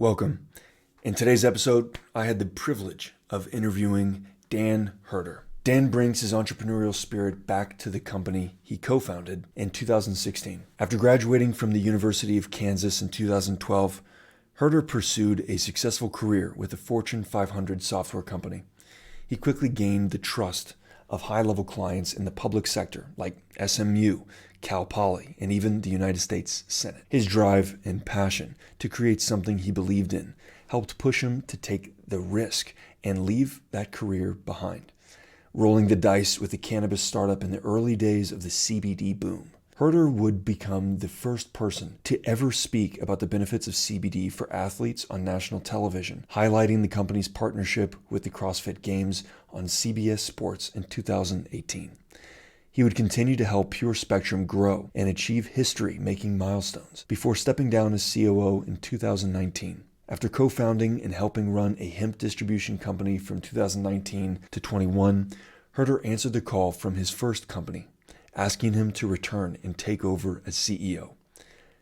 Welcome. In today's episode, I had the privilege of interviewing Dan Huerter. Dan brings his entrepreneurial spirit back to the company he co-founded in 2016. After graduating from the University of Kansas in 2012, Huerter pursued a successful career with a Fortune 500 software company. He quickly gained the trust of high-level clients in the public sector like SMU, Cal Poly, and even the United States Senate. His drive and passion to create something he believed in helped push him to take the risk and leave that career behind, rolling the dice with a cannabis startup in the early days of the CBD boom. Huerter would become the first person to ever speak about the benefits of CBD for athletes on national television, highlighting the company's partnership with the CrossFit Games on CBS Sports in 2018. He would continue to help Pure Spectrum grow and achieve history-making milestones before stepping down as COO in 2019. After co-founding and helping run a hemp distribution company from 2019 to 21, Huerter answered the call from his first company, asking him to return and take over as CEO.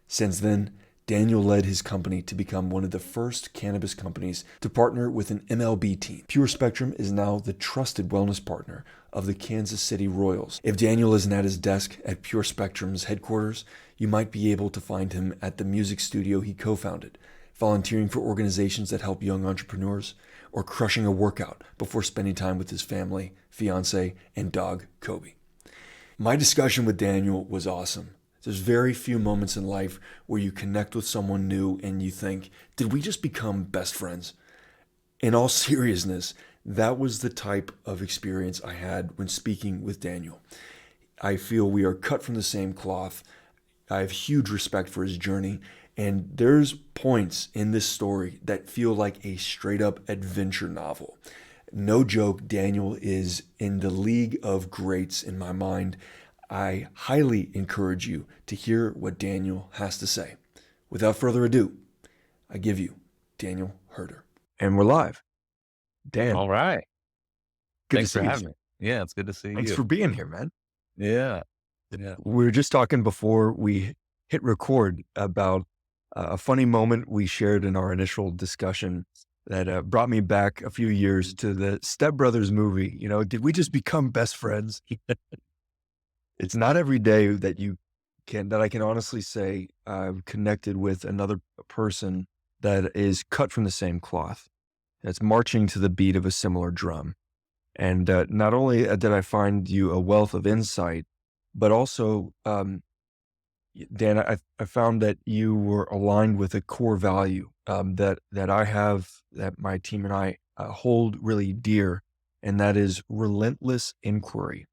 Since then, Daniel led his company to become one of the first cannabis companies to partner with an MLB team. Pure Spectrum is now the trusted wellness partner of the Kansas City Royals. If Daniel isn't at his desk at Pure Spectrum's headquarters, you might be able to find him at the music studio he co-founded, volunteering for organizations that help young entrepreneurs, or crushing a workout before spending time with his family, fiance, and dog, Kobe. My discussion with Daniel was awesome. There's very few moments in life where you connect with someone new and you think, did we just become best friends? In all seriousness, that was the type of experience I had when speaking with Daniel. I feel we are cut from the same cloth. I have huge respect for his journey, and there's points in this story that feel like a straight up adventure novel. No joke, Daniel is in the league of greats in my mind. I highly encourage you to hear what Daniel has to say. Without further ado, I give you Daniel Huerter. And we're live. Dan. All right. Good Thanks to for see having you. me. Yeah, it's good to see Thanks you. for being here, man. Yeah. We were just talking before we hit record about a funny moment we shared in our initial discussion that brought me back a few years to the Step Brothers movie. You know, did we just become best friends? It's not every day that I can honestly say I've connected with another person that is cut from the same cloth, that's marching to the beat of a similar drum. And not only did I find you a wealth of insight, but also, Dan, I found that you were aligned with a core value that I have, that my team and I hold really dear, and that is relentless inquiry.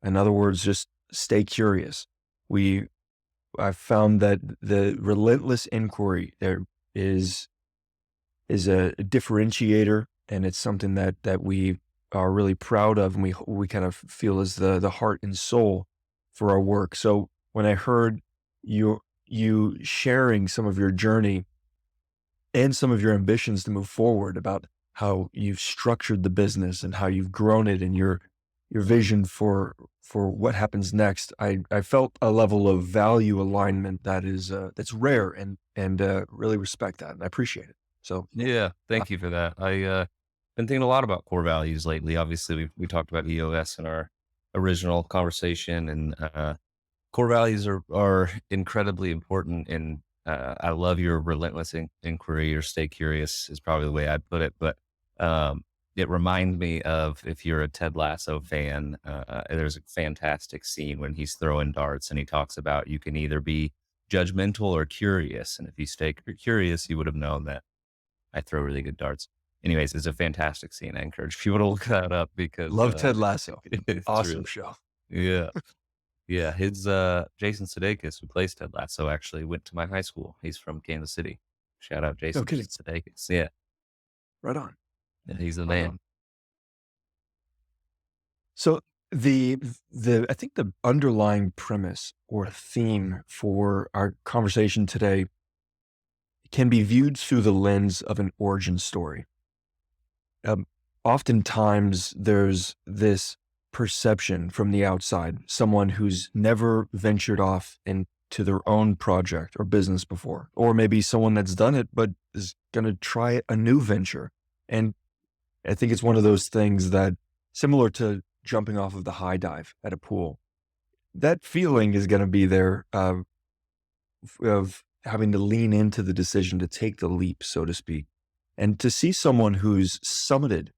In other words, just stay curious. I found that the relentless inquiry there is a differentiator, and it's something that we are really proud of, and we kind of feel is the heart and soul for our work. So when I heard you sharing some of your journey and some of your ambitions to move forward, about how you've structured the business and how you've grown it, and your vision for what happens next, I felt a level of value alignment that is that's rare, and really respect that, and I appreciate it. So Yeah. Thank you for that. I been thinking a lot about core values lately. Obviously, we talked about EOS in our original conversation, and core values are incredibly important. And I love your relentless inquiry, or stay curious is probably the way I'd put it. But it reminds me of, if you're a Ted Lasso fan, there's a fantastic scene when he's throwing darts and he talks about you can either be judgmental or curious. And if you stay curious, you would have known that I throw really good darts. Anyways, it's a fantastic scene. I encourage people to look that up because love Ted Lasso. it's Awesome really, show. yeah. Yeah. His Jason Sudeikis, who plays Ted Lasso, actually went to my high school. He's from Kansas City. Shout out No Jason kidding. Sudeikis. Yeah. Right on. Yeah, he's the Right man. on. So the I think the underlying premise or theme for our conversation today can be viewed through the lens of an origin story. Oftentimes there's this perception from the outside, someone who's never ventured off and to their own project or business before, or maybe someone that's done it but is going to try a new venture. And I think it's one of those things that, similar to jumping off of the high dive at a pool, that feeling is going to be there, of having to lean into the decision to take the leap, so to speak. And to see someone who's summited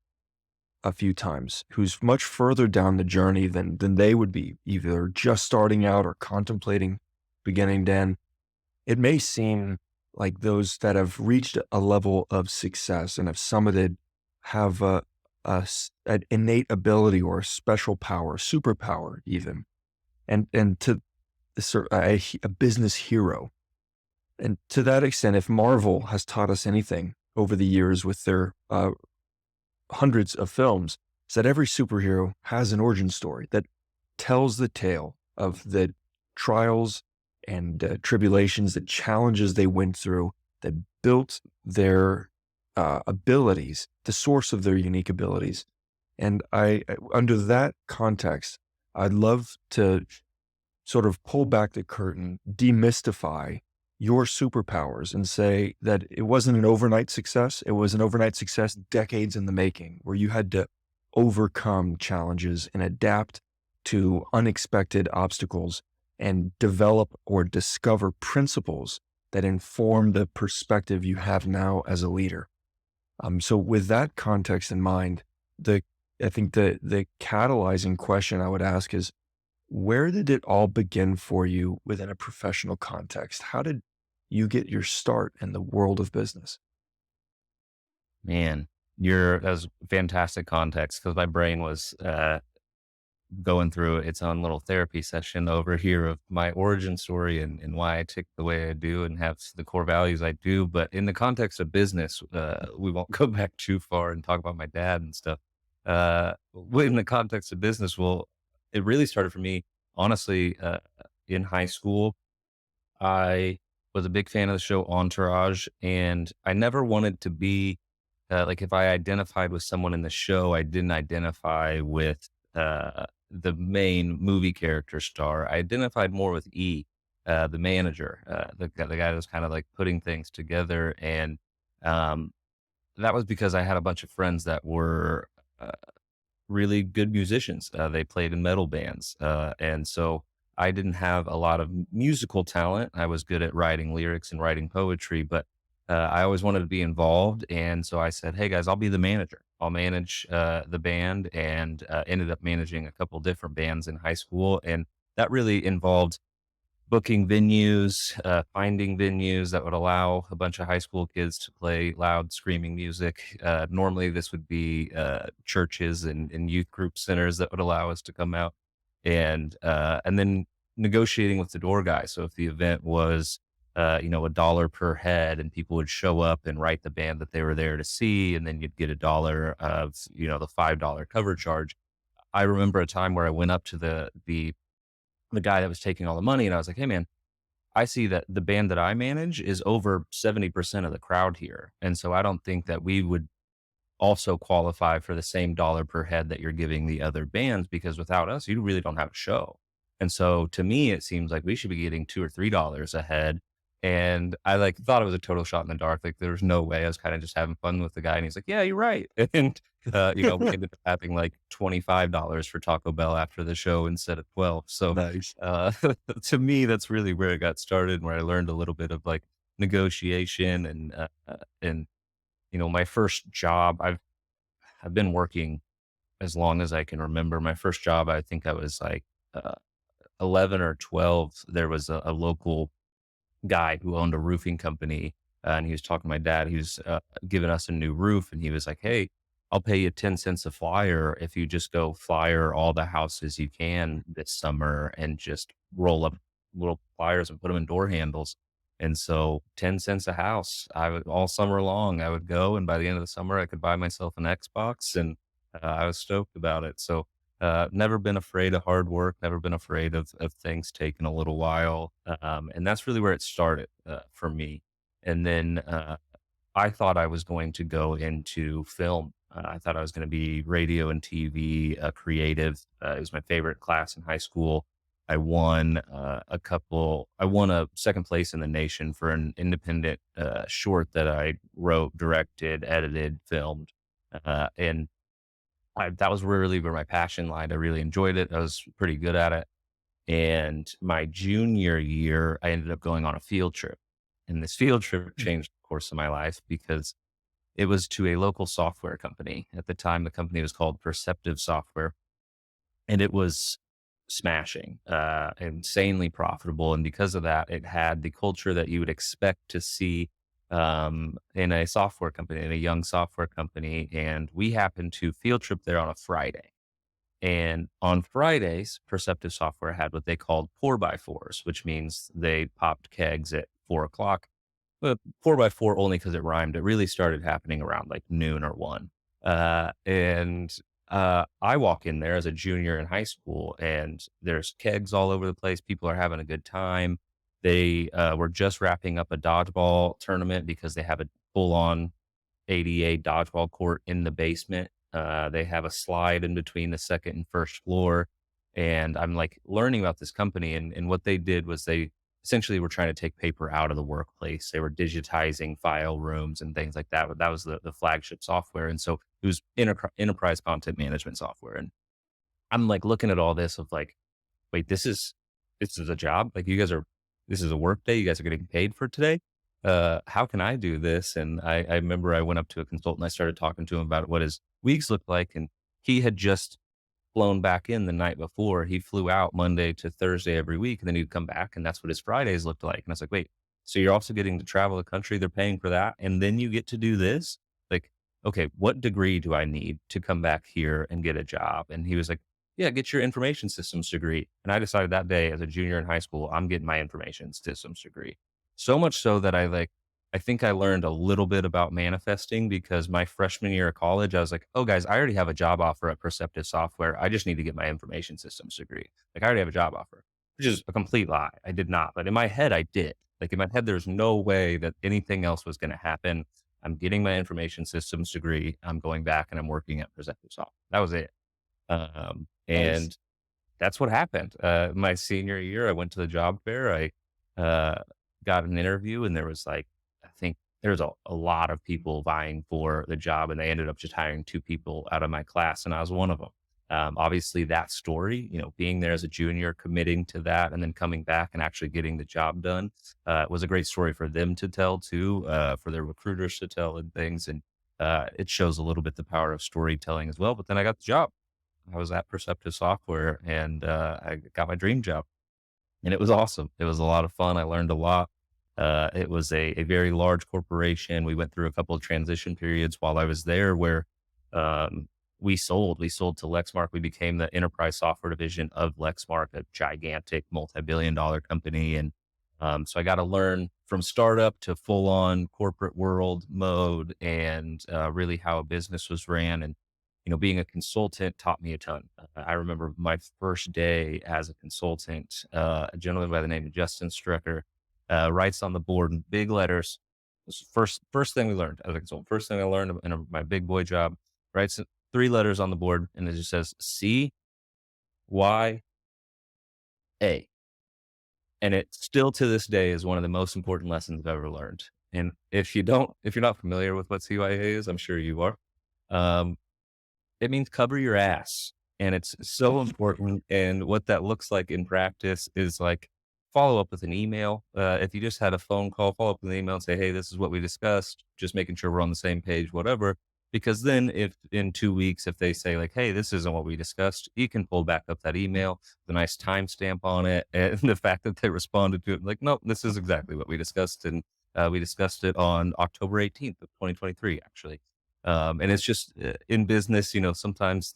a few times, who's much further down the journey than they would be, either just starting out or contemplating beginning, Dan, it may seem like those that have reached a level of success and have summited have an innate ability or a special power, superpower even, and to a business hero. And to that extent, if Marvel has taught us anything over the years with their hundreds of films, is that every superhero has an origin story that tells the tale of the trials and tribulations, the challenges they went through that built their abilities, the source of their unique abilities. And under that context, I'd love to sort of pull back the curtain, demystify your superpowers and say that it wasn't an overnight success. It was an overnight success decades in the making, where you had to overcome challenges and adapt to unexpected obstacles and develop or discover principles that inform the perspective you have now as a leader. So with that context in mind, I think the catalyzing question I would ask is, where did it all begin for you within a professional context? How did you get your start in the world of business? Man, that was fantastic context because my brain was going through its own little therapy session over here of my origin story and why I tick the way I do and have the core values I do. But in the context of business, we won't go back too far and talk about my dad and stuff. In the context of business, well, it really started for me, honestly, in high school. I was a big fan of the show Entourage, and I never wanted to be like if I identified with someone in the show, I didn't identify with the main movie character star. I identified more with E, the manager, the guy that was kind of like putting things together, and um, that was because I had a bunch of friends that were really good musicians. They played in metal bands. And so I didn't have a lot of musical talent. I was good at writing lyrics and writing poetry, but I always wanted to be involved. And so I said, hey guys, I'll be the manager. I'll manage the band, and ended up managing a couple different bands in high school. And that really involved booking venues, finding venues that would allow a bunch of high school kids to play loud, screaming music. Normally, this would be churches and youth group centers that would allow us to come out, and then negotiating with the door guy. So if the event was $1 per head, and people would show up and write the band that they were there to see, and then you'd get $1 of the $5 cover charge. I remember a time where I went up to the guy that was taking all the money, and I was like, "Hey, man, I see that the band that I manage is over 70% of the crowd here. And so I don't think that we would also qualify for the same dollar per head that you're giving the other bands, because without us, you really don't have a show. And so to me, it seems like we should be getting $2 or $3 a head." And I like thought it was a total shot in the dark. Like there was no way. I was kind of just having fun with the guy, and he's like, "Yeah, you're right." And we ended up having like $25 for Taco Bell after the show instead of 12. So Nice. to me, that's really where it got started, where I learned a little bit of like negotiation and my first job. I've been working as long as I can remember. My first job, I think I was like uh, 11 or 12. There was a local guy who owned a roofing company, and he was talking to my dad. He was giving us a new roof, and he was like, "Hey, I'll pay you 10 cents a flyer if you just go flyer all the houses you can this summer and just roll up little flyers and put them in door handles." And so 10 cents a house, I would all summer long, I would go. And by the end of the summer, I could buy myself an Xbox, and I was stoked about it. So never been afraid of hard work, never been afraid of things taking a little while. And that's really where it started for me. And then I thought I was going to go into film. I thought I was going to be radio and TV creative. It was my favorite class in high school. I won I won a second place in the nation for an independent short that I wrote, directed, edited, filmed. And that was really where my passion lied. I really enjoyed it. I was pretty good at it. And my junior year, I ended up going on a field trip. And this field trip Mm. changed the course of my life because it was to a local software company. At the time, the company was called Perceptive Software, and it was smashing, insanely profitable. And because of that, it had the culture that you would expect to see in a software company, in a young software company. And we happened to field trip there on a Friday. And on Fridays, Perceptive Software had what they called 4x4s, which means they popped kegs at 4 o'clock. But 4x4 only because it rhymed. It really started happening around like noon or one. And I walk in there as a junior in high school, and there's kegs all over the place. People are having a good time. They were just wrapping up a dodgeball tournament because they have a full on ADA dodgeball court in the basement. They have a slide in between the second and first floor. And I'm like learning about this company. And what they did was they essentially were trying to take paper out of the workplace. They were digitizing file rooms and things like that. But that was the flagship software. And so it was enterprise content management software. And I'm like looking at all this of like, wait, this is a job? Like you guys are this is a work day, you guys are getting paid for today? How can I do this? And I remember I went up to a consultant, I started talking to him about what his weeks looked like, and he had just flown back in the night before. He flew out Monday to Thursday every week, and then he'd come back, and that's what his Fridays looked like. And I was like, wait, so you're also getting to travel the country, they're paying for that, and then you get to do this? Like, okay, what degree do I need to come back here and get a job? And he was like, yeah, get your information systems degree. And I decided that day as a junior in high school, I'm getting my information systems degree. So much so that I think I learned a little bit about manifesting because my freshman year of college, I was like, oh, guys, I already have a job offer at Perceptive Software. I just need to get my information systems degree. Like, I already have a job offer, which is a complete lie. I did not. But in my head, I did. Like, in my head, there's no way that anything else was going to happen. I'm getting my information systems degree. I'm going back and I'm working at Perceptive Software. That was it. Nice. And that's what happened. My senior year, I went to the job fair. I got an interview, and there was like, I think there was a lot of people vying for the job, and they ended up just hiring two people out of my class, and I was one of them. Obviously, that story, being there as a junior, committing to that, and then coming back and actually getting the job done, was a great story for them to tell too, for their recruiters to tell and things. And it shows a little bit the power of storytelling as well. But then I got the job. I was at Perceptive Software, and I got my dream job, and it was awesome. It was a lot of fun. I learned a lot. It was a very large corporation. We went through a couple of transition periods while I was there where we sold to Lexmark. We became the enterprise software division of Lexmark, a gigantic multi-billion-dollar company. And so I got to learn from startup to full on corporate world mode, and really how a business was ran. And being a consultant taught me a ton. I remember my first day as a consultant, a gentleman by the name of Justin Strecker writes on the board in big letters. This was first thing we learned as a consultant. First thing I learned in my big boy job. Writes three letters on the board, and it just says CYA. And it still to this day is one of the most important lessons I've ever learned. And if you're not familiar with what CYA is, I'm sure you are. Um, it means cover your ass. And it's so important. And what that looks like in practice is like follow up with an email. If you just had a phone call, follow up with an email and say, hey, this is what we discussed, just making sure we're on the same page, whatever. Because then if in 2 weeks, if they say like, hey, this isn't what we discussed, you can pull back up that email, the nice timestamp on it. And the fact that they responded to it, like, nope, this is exactly what we discussed. And we discussed it on October 18th of 2023, actually. And it's just in business, sometimes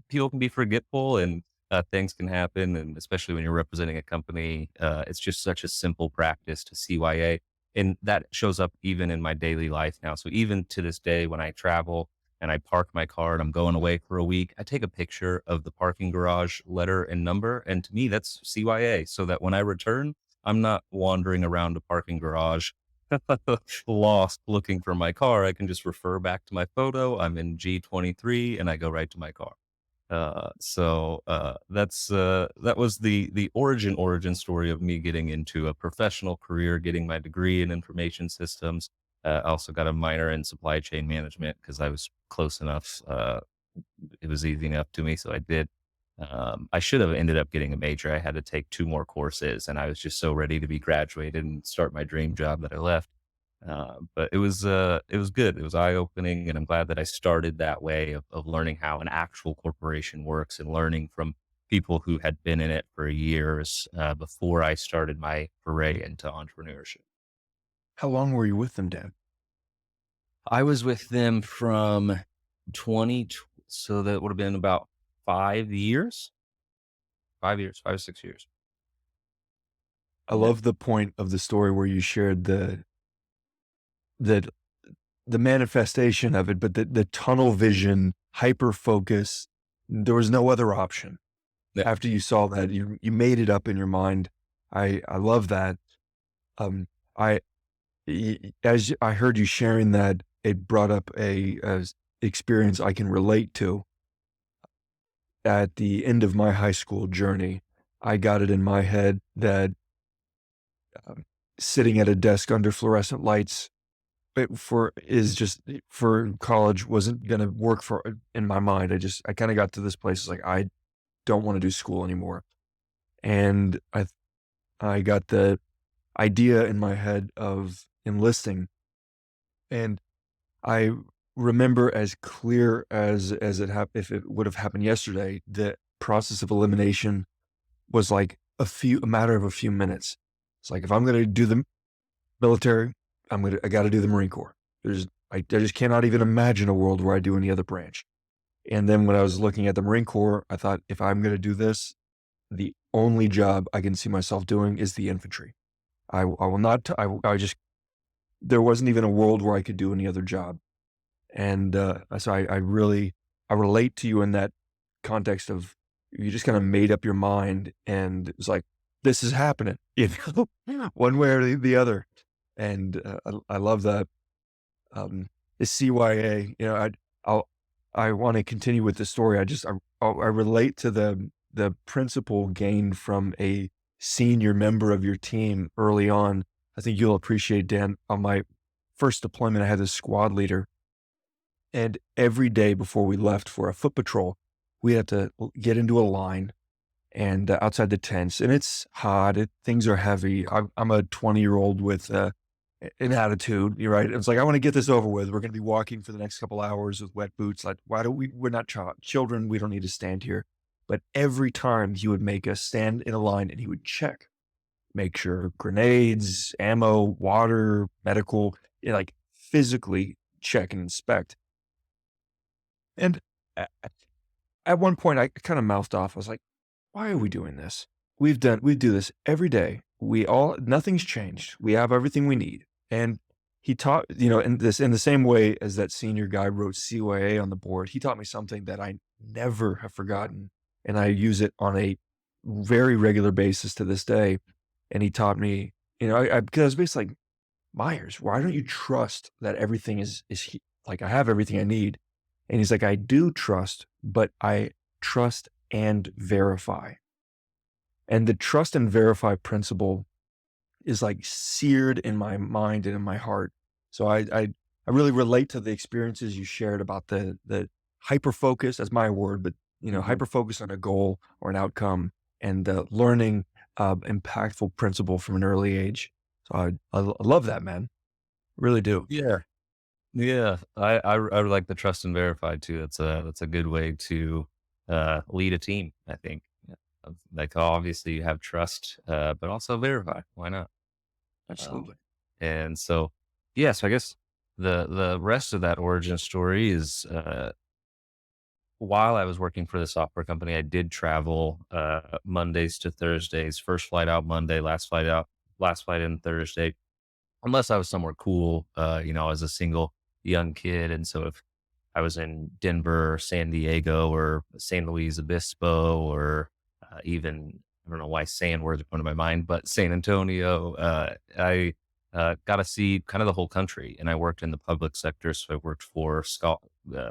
people can be forgetful, and things can happen. And especially when you're representing a company, it's just such a simple practice to CYA. And that shows up even in my daily life now. So even to this day, when I travel and I park my car and I'm going away for a week, I take a picture of the parking garage letter and number. And to me, that's CYA, so that when I return, I'm not wandering around a parking garage lost looking for my car. I can just refer back to my photo. I'm in G23 and I go right to my car. That was the origin story of me getting into a professional career, getting my degree in information systems. I also got a minor in supply chain management because I was close enough. It was easy enough to me, so I did. I should have ended up getting a major. I had to take 2 more courses, and I was just so ready to be graduated and start my dream job that I left. But it was good. It was eye opening, and I'm glad that I started that way of learning how an actual corporation works and learning from people who had been in it for years before I started my foray into entrepreneurship. How long were you with them, Dan? I was with them from 20, so that would have been about 5 years, 5 years, 5 or 6 years. I Yeah. love the point of the story where you shared the the manifestation of it, but the tunnel vision, hyper focus. There was no other option. Yeah. After you saw that, you made it up in your mind. I love that. Um, I as I heard you sharing that, it brought up a experience I can relate to. At the end of my high school journey, I got it in my head that um, sitting at a desk under fluorescent lights for college wasn't gonna work for in my mind. I kinda got to this place, like, I don't wanna do school anymore, and I got the idea in my head of enlisting, and I remember as clear as if it would have happened yesterday, the process of elimination was like a matter of a few minutes. It's like, if I'm gonna do the military, I gotta do the Marine Corps. I just cannot even imagine a world where I do any other branch. And then when I was looking at the Marine Corps, I thought, if I'm gonna do this, the only job I can see myself doing is the infantry. I will not, I just, there wasn't even a world where I could do any other job. And so I really, I relate to you in that context of, you just kind of made up your mind and it was like, this is happening, one way or the other. And I love that. The CYA, I'll, I want to continue with the story. I relate to the principle gained from a senior member of your team early on. I think you'll appreciate, Dan. On my first deployment, I had this squad leader, and every day before we left for a foot patrol, we had to get into a line and outside the tents, and it's hot. Things are heavy. I'm a 20-year-old with an attitude. You're right. It's like, I want to get this over with. We're going to be walking for the next couple hours with wet boots. Like, why do we're not children. We don't need to stand here. But every time he would make us stand in a line and he would check, make sure grenades, ammo, water, medical, like physically check and inspect. And a- at one point, I kind of mouthed off. I was like, why are we doing this? We do this every day. Nothing's changed. We have everything we need. And he taught, in the same way as that senior guy wrote CYA on the board, he taught me something that I never have forgotten. And I use it on a very regular basis to this day. And he taught me, because I was basically like, Myers, why don't you trust that everything like, I have everything I need? And he's like, I do trust, but I trust and verify. And the trust and verify principle is like seared in my mind and in my heart. So I really relate to the experiences you shared about the hyper focus, that's my word, but Mhm. hyper focus on a goal or an outcome, and the learning impactful principle from an early age. So I love that, man. Really do. Yeah. Yeah, I like the trust and verify too. That's a good way to lead a team, I think. Yeah. Like, obviously you have trust, but also verify. Why not? Um, Absolutely. and so, yeah, so I guess the rest of that origin story is while I was working for the software company, I did travel Mondays to Thursdays. First flight out Monday, last flight in Thursday, unless I was somewhere cool, as a single young kid. And so if I was in Denver or San Diego or San Luis Obispo or even, I don't know why sand words are coming to my mind, but San Antonio, I got to see kind of the whole country. And I worked in the public sector. So I worked for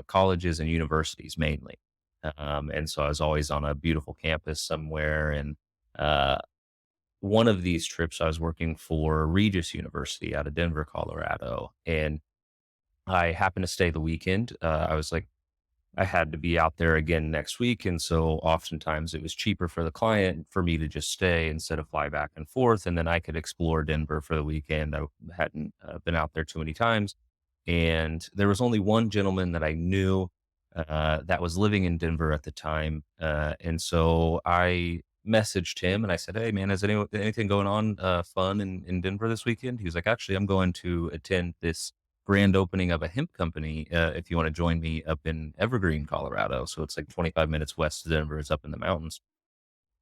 colleges and universities mainly. And so I was always on a beautiful campus somewhere. And uh, one of these trips, I was working for Regis University out of Denver, Colorado. And I happened to stay the weekend. I was like, I had to be out there again next week. And so oftentimes it was cheaper for the client for me to just stay instead of fly back and forth. And then I could explore Denver for the weekend. I hadn't been out there too many times. And there was only one gentleman that I knew that was living in Denver at the time. And so I messaged him and I said, "Hey, man, is anything going on fun in Denver this weekend?" He was like, "Actually, I'm going to attend this grand opening of a hemp company. If you want to join me up in Evergreen, Colorado." So it's like 25 minutes west of Denver. It's up in the mountains.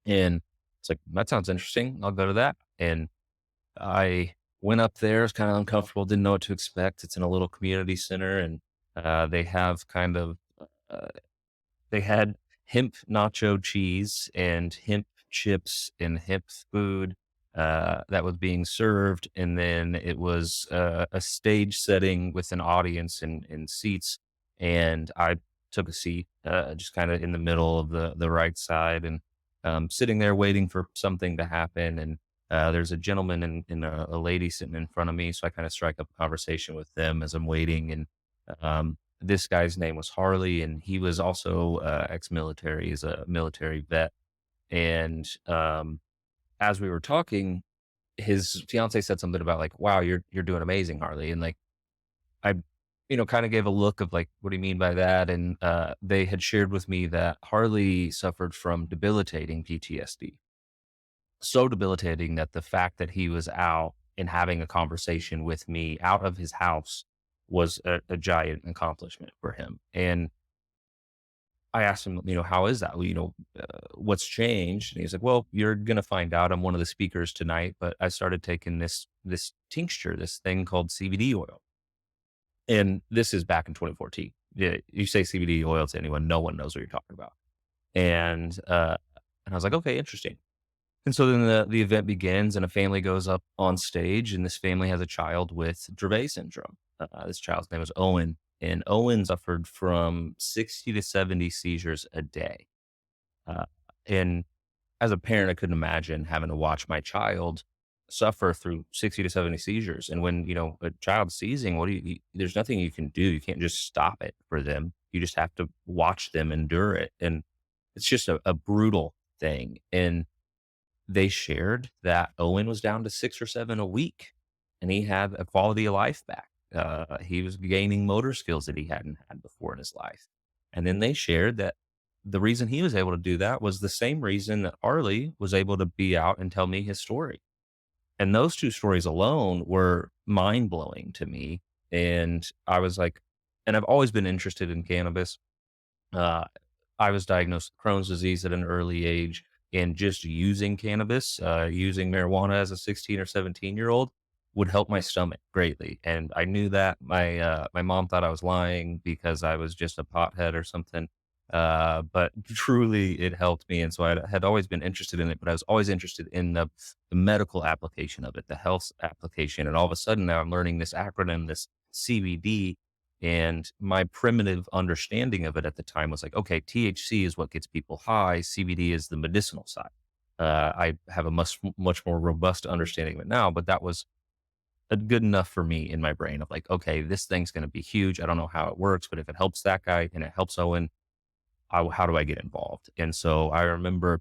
And it's like, that sounds interesting. I'll go to that. And I went up there. It's kind of uncomfortable. Didn't know what to expect. It's in a little community center, and they have kind of uh, they had hemp nacho cheese and hemp chips and hemp food that was being served, and then it was a stage setting with an audience and seats. And I took a seat, just kind of in the middle of the right side, and sitting there waiting for something to happen. And there's a gentleman and a lady sitting in front of me, so I kind of strike up a conversation with them as I'm waiting. And this guy's name was Harley, and he was also ex-military. He's a military vet. And as we were talking, his fiance said something about like, "Wow, you're doing amazing, Harley." And like I, kind of gave a look of like, "What do you mean by that?" And they had shared with me that Harley suffered from debilitating PTSD, so debilitating that the fact that he was out and having a conversation with me out of his house was a giant accomplishment for him. And I asked him, "How is that? Well, what's changed?" And he's like, "Well, you're going to find out. I'm one of the speakers tonight, but I started taking this tincture, this thing called CBD oil." And this is back in 2014. Yeah, you say CBD oil to anyone, no one knows what you're talking about. And I was like, "Okay, interesting." And so then the event begins, and a family goes up on stage, and this family has a child with Dravet syndrome. This child's name is Owen, and Owen suffered from 60 to 70 seizures a day. Uh, and as a parent, I couldn't imagine having to watch my child suffer through 60 to 70 seizures. And when, a child's seizing, there's nothing you can do. You can't just stop it for them. You just have to watch them endure it. And it's just a brutal thing. And they shared that Owen was down to 6 or 7 a week, and he had a quality of life back. He was gaining motor skills that he hadn't had before in his life. And then they shared that the reason he was able to do that was the same reason that Arlie was able to be out and tell me his story. And those 2 stories alone were mind blowing to me. And I was like, and I've always been interested in cannabis. Uh, I was diagnosed with Crohn's disease at an early age, and just using cannabis, using marijuana as a 16 or 17-year-old would help my stomach greatly. And I knew that my mom thought I was lying because I was just a pothead or something. But truly it helped me. And so I had always been interested in it, but I was always interested in the medical application of it, the health application. And all of a sudden now I'm learning this acronym, this CBD. And my primitive understanding of it at the time was like, okay, THC is what gets people high. CBD is the medicinal side. I have a much more robust understanding of it now, but that was good enough for me in my brain of like, okay, this thing's going to be huge. I don't know how it works, but if it helps that guy and it helps Owen, how do I get involved? And so I remember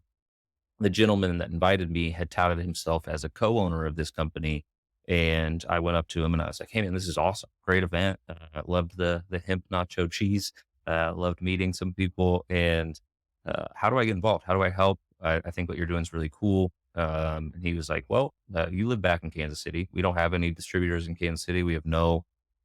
the gentleman that invited me had touted himself as a co-owner of this company. And I went up to him and I was like, "Hey man, this is awesome. Great event. I loved the hemp nacho cheese. Loved meeting some people. And how do I get involved? How do I help? I think what you're doing is really cool." And he was like, "Well, you live back in Kansas City. We don't have any distributors in Kansas City. We have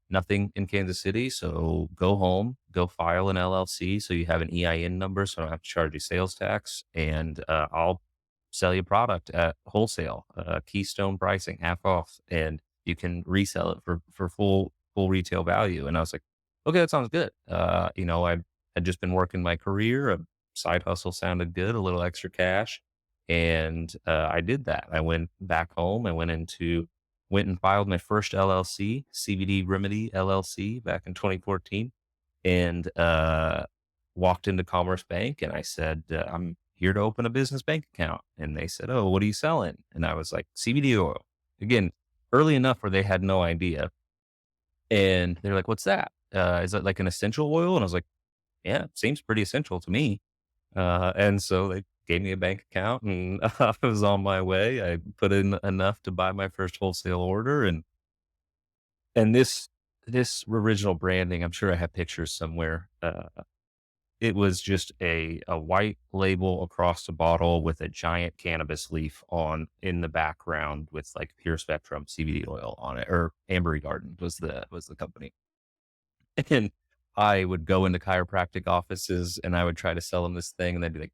nothing in Kansas City. So go home, go file an LLC so you have an EIN number so I don't have to charge you sales tax. And I'll sell you product at wholesale, keystone pricing, half off, and you can resell it for full retail value." And I was like, "Okay, that sounds good." I had just been working my career. A side hustle sounded good, a little extra cash. And I did that. I went back home. Went and filed my first LLC, CBD Remedy LLC, back in 2014. And walked into Commerce Bank and I said, I'm here to open a business bank account. And they said, oh, what are you selling? And I was like, CBD oil. Again, early enough where they had no idea. And they're like, what's that? Is it like an essential oil? And I was like, yeah, it seems pretty essential to me. And so they gave me a bank account and I was on my way. I put in enough to buy my first wholesale order. And this original branding, I'm sure I have pictures somewhere. It was just a white label across the bottle with a giant cannabis leaf on in the background with like pure spectrum CBD oil on it, or Ambery Garden was the company. And I would go into chiropractic offices and I would try to sell them this thing and they'd be like,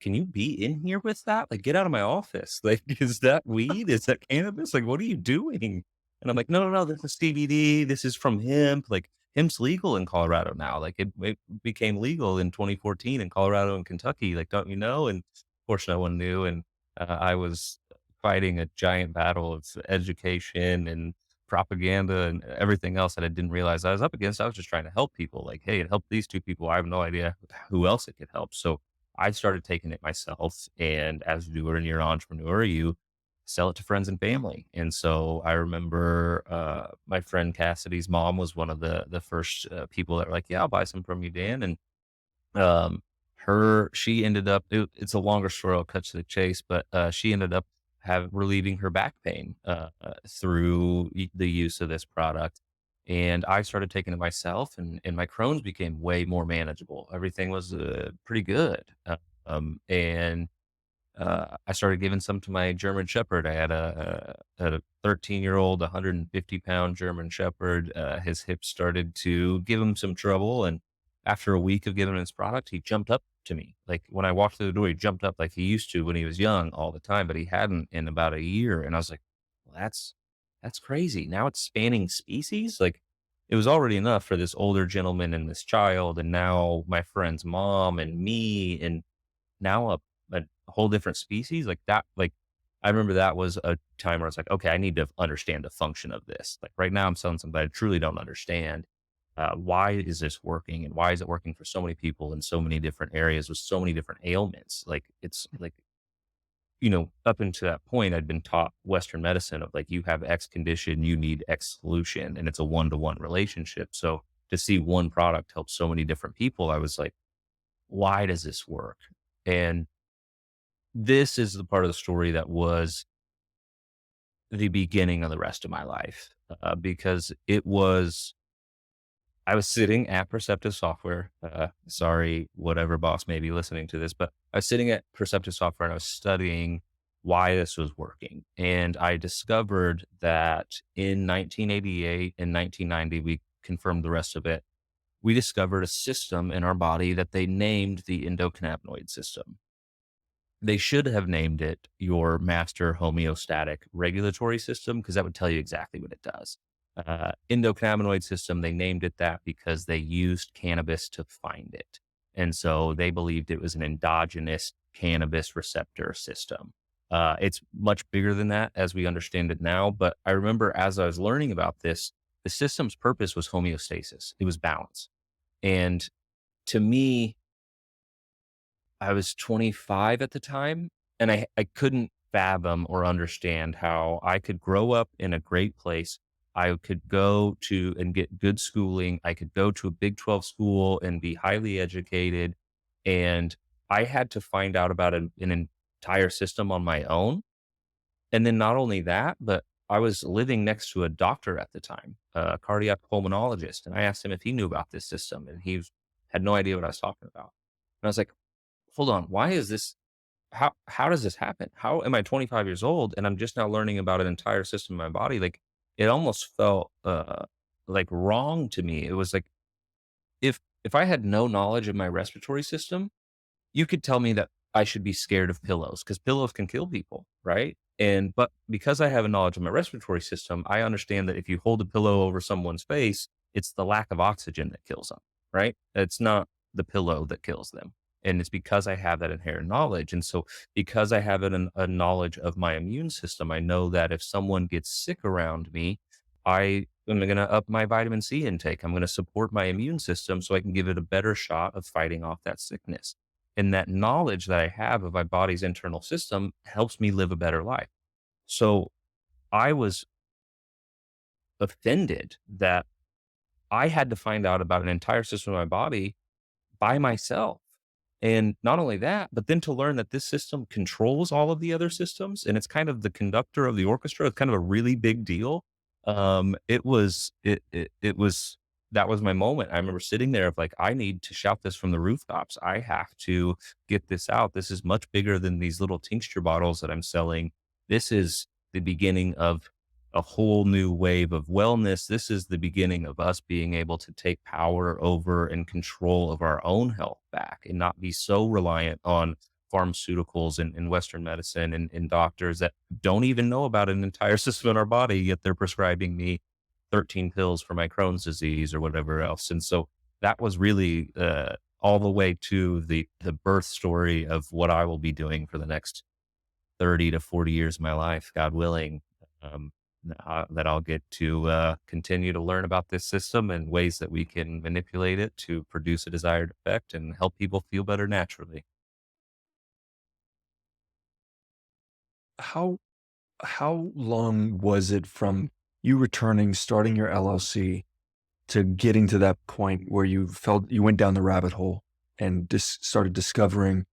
can you be in here with that? Like, get out of my office. Like, is that weed? Is that cannabis? Like, what are you doing? And I'm like, no, no, no, this is CBD. This is from hemp. Like, hemp's legal in Colorado now. Like, it became legal in 2014 in Colorado and Kentucky. Like, don't you know? And of course, no one knew. And I was fighting a giant battle of education and propaganda and everything else that I didn't realize I was up against. I was just trying to help people. Like, hey, it helped these two people. I have no idea who else it could help. So I started taking it myself. And as you do when you're an entrepreneur, you sell it to friends and family. And so I remember my friend Cassidy's mom was one of the first people that were like, yeah, I'll buy some from you, Dan. And she ended up, it's a longer story. I'll cut to the chase, but she ended up relieving her back pain through the use of this product. And I started taking it myself, and my Crohn's became way more manageable. Everything was pretty good. And I started giving some to my German Shepherd. I had a 13-year-old, 150-pound German Shepherd. His hips started to give him some trouble. And after a week of giving him his product, he jumped up to me. Like when I walked through the door, he jumped up like he used to when he was young all the time, but he hadn't in about a year. And I was like, well, that's crazy. Now it's spanning species. Like it was already enough for this older gentleman and this child. And now my friend's mom and me, and now a whole different species like that. Like I remember that was a time where I was like, okay, I need to understand the function of this. Like right now I'm selling something that I truly don't understand. Why is this working and why is it working for so many people in so many different areas with so many different ailments? Like it's like, up until that point, I'd been taught Western medicine of like, you have X condition, you need X solution, and it's a one-to-one relationship. So to see one product help so many different people, I was like, why does this work? And this is the part of the story that was the beginning of the rest of my life, because I was sitting at Perceptive Software. Sorry, whatever boss may be listening to this, but I was sitting at Perceptive Software and I was studying why this was working. And I discovered that in 1988 and 1990, we confirmed the rest of it. We discovered a system in our body that they named the endocannabinoid system. They should have named it your master homeostatic regulatory system because that would tell you exactly what it does. Endocannabinoid system, they named it that because they used cannabis to find it. And so they believed it was an endogenous cannabis receptor system. It's much bigger than that as we understand it now. But I remember as I was learning about this, the system's purpose was homeostasis. It was balance. And to me, I was 25 at the time, and I couldn't fathom or understand how I could grow up in a great place. I could go to and get good schooling. I could go to a Big 12 school and be highly educated. And I had to find out about an entire system on my own. And then not only that, but I was living next to a doctor at the time, a cardiac pulmonologist. And I asked him if he knew about this system, and had no idea what I was talking about. And I was like, hold on, why is this? How does this happen? How am I 25 years old and I'm just now learning about an entire system in my body? Like it almost felt like wrong to me. It was like if I had no knowledge of my respiratory system, you could tell me that I should be scared of pillows because pillows can kill people, right? But because I have a knowledge of my respiratory system, I understand that if you hold a pillow over someone's face, it's the lack of oxygen that kills them, right? It's not the pillow that kills them. And it's because I have that inherent knowledge. And so because I have a knowledge of my immune system, I know that if someone gets sick around me, I am going to up my vitamin C intake. I'm going to support my immune system so I can give it a better shot of fighting off that sickness. And that knowledge that I have of my body's internal system helps me live a better life. So I was offended that I had to find out about an entire system of my body by myself. And not only that, but then to learn that this system controls all of the other systems and it's kind of the conductor of the orchestra. It's kind of a really big deal. It was that was my moment. I remember sitting there of like, I need to shout this from the rooftops. I have to get this out. This is much bigger than these little tincture bottles that I'm selling. This is the beginning of a whole new wave of wellness. This is the beginning of us being able to take power over and control of our own health back and not be so reliant on pharmaceuticals and Western medicine and doctors that don't even know about an entire system in our body, yet they're prescribing me 13 pills for my Crohn's disease or whatever else. And so that was really all the way to the birth story of what I will be doing for the next 30 to 40 years of my life, God willing. Um, that I'll get to continue to learn about this system and ways that we can manipulate it to produce a desired effect and help people feel better naturally. How how long was it from you returning, starting your LLC, to getting to that point where you felt you went down the rabbit hole and started discovering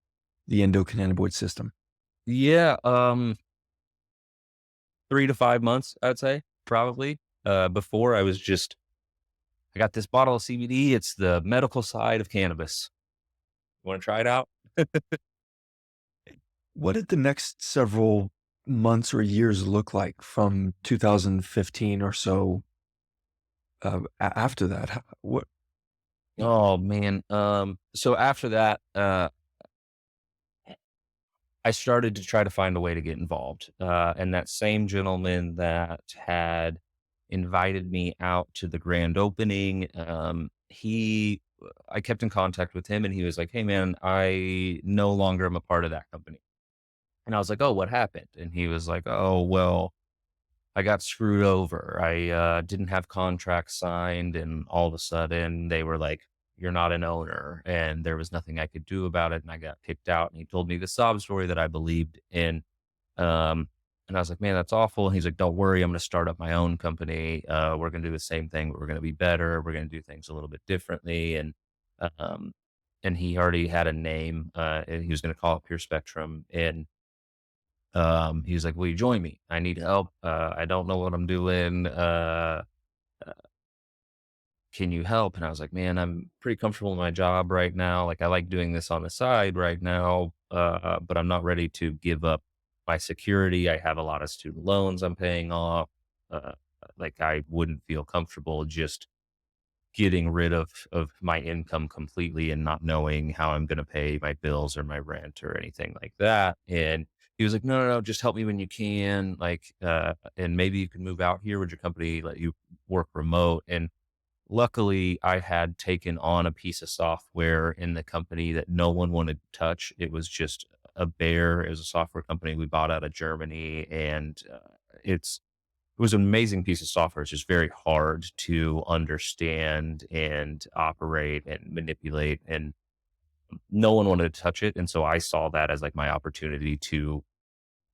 the endocannabinoid system? Yeah, 3 to 5 months, I'd say, probably. Before I was just, I got this bottle of CBD. It's the medical side of cannabis. You want to try it out? What did the next several months or years look like from 2015 or so, after that? What? Oh man. So after that, I started to try to find a way to get involved. And that same gentleman that had invited me out to the grand opening, I kept in contact with him and he was like, "Hey man, I no longer am a part of that company." And I was like, "Oh, what happened?" And he was like, "Oh, well, I got screwed over. I didn't have contracts signed, and all of a sudden they were like, 'You're not an owner,' and there was nothing I could do about it, and I got kicked out." And he told me the sob story that I believed in, um, and I was like, "Man, that's awful." And he's like, "Don't worry, I'm going to start up my own company. We're going to do the same thing, but we're going to be better. We're going to do things a little bit differently." Um, and he already had a name, and he was going to call it Pure Spectrum, and he was like, "Will you join me? I need help. I don't know what I'm doing. Uh, can you help?" And I was like, "Man, I'm pretty comfortable in my job right now. Like, I like doing this on the side right now, but I'm not ready to give up my security. I have a lot of student loans I'm paying off. Uh, like, I wouldn't feel comfortable just getting rid of my income completely and not knowing how I'm gonna pay my bills or my rent or anything like that." And he was like, "No, no, no, just help me when you can, like, and maybe you can move out here. Would your company let you work remote?" And luckily, I had taken on a piece of software in the company that no one wanted to touch. It was just a bear. It was a software company we bought out of Germany, and, it was an amazing piece of software. It's just very hard to understand and operate and manipulate, and no one wanted to touch it. And so I saw that as like my opportunity to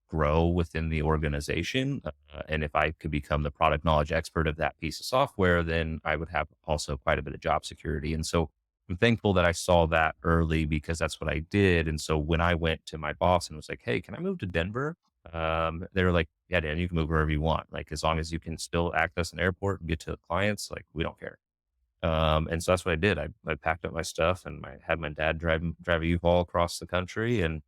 grow within the organization. And if I could become the product knowledge expert of that piece of software, then I would have also quite a bit of job security. And so I'm thankful that I saw that early because that's what I did. And so when I went to my boss and was like, "Hey, can I move to Denver?" They were like, "Yeah, Dan, you can move wherever you want. Like, as long as you can still access an airport and get to the clients, like, we don't care." And so that's what I did. I packed up my stuff and I had my dad drive a U-Haul across the country and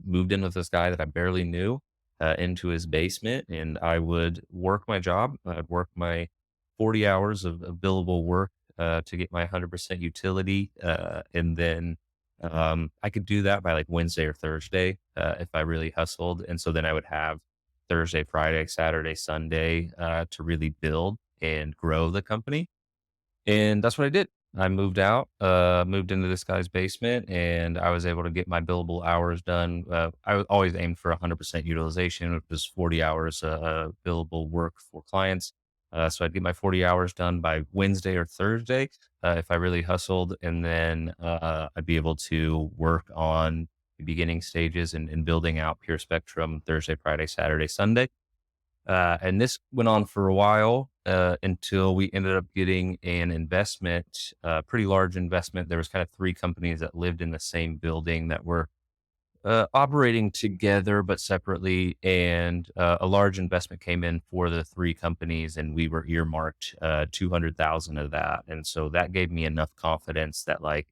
moved in with this guy that I barely knew into his basement, and I would work my job. I'd work my 40 hours of billable work to get my 100% utility, and then I could do that by like Wednesday or Thursday if I really hustled. And so then I would have Thursday, Friday, Saturday, Sunday to really build and grow the company. And that's what I did. I moved out, moved into this guy's basement, and I was able to get my billable hours done. Always aimed for 100% utilization, which was 40 hours billable work for clients. So I'd get my 40 hours done by Wednesday or Thursday if I really hustled. And then I'd be able to work on the beginning stages and building out Pure Spectrum Thursday, Friday, Saturday, Sunday. And this went on for a while until we ended up getting an investment, pretty large investment. There was kind of three companies that lived in the same building that were operating together but separately, and a large investment came in for the three companies, and we were earmarked 200,000 of that, and so that gave me enough confidence that like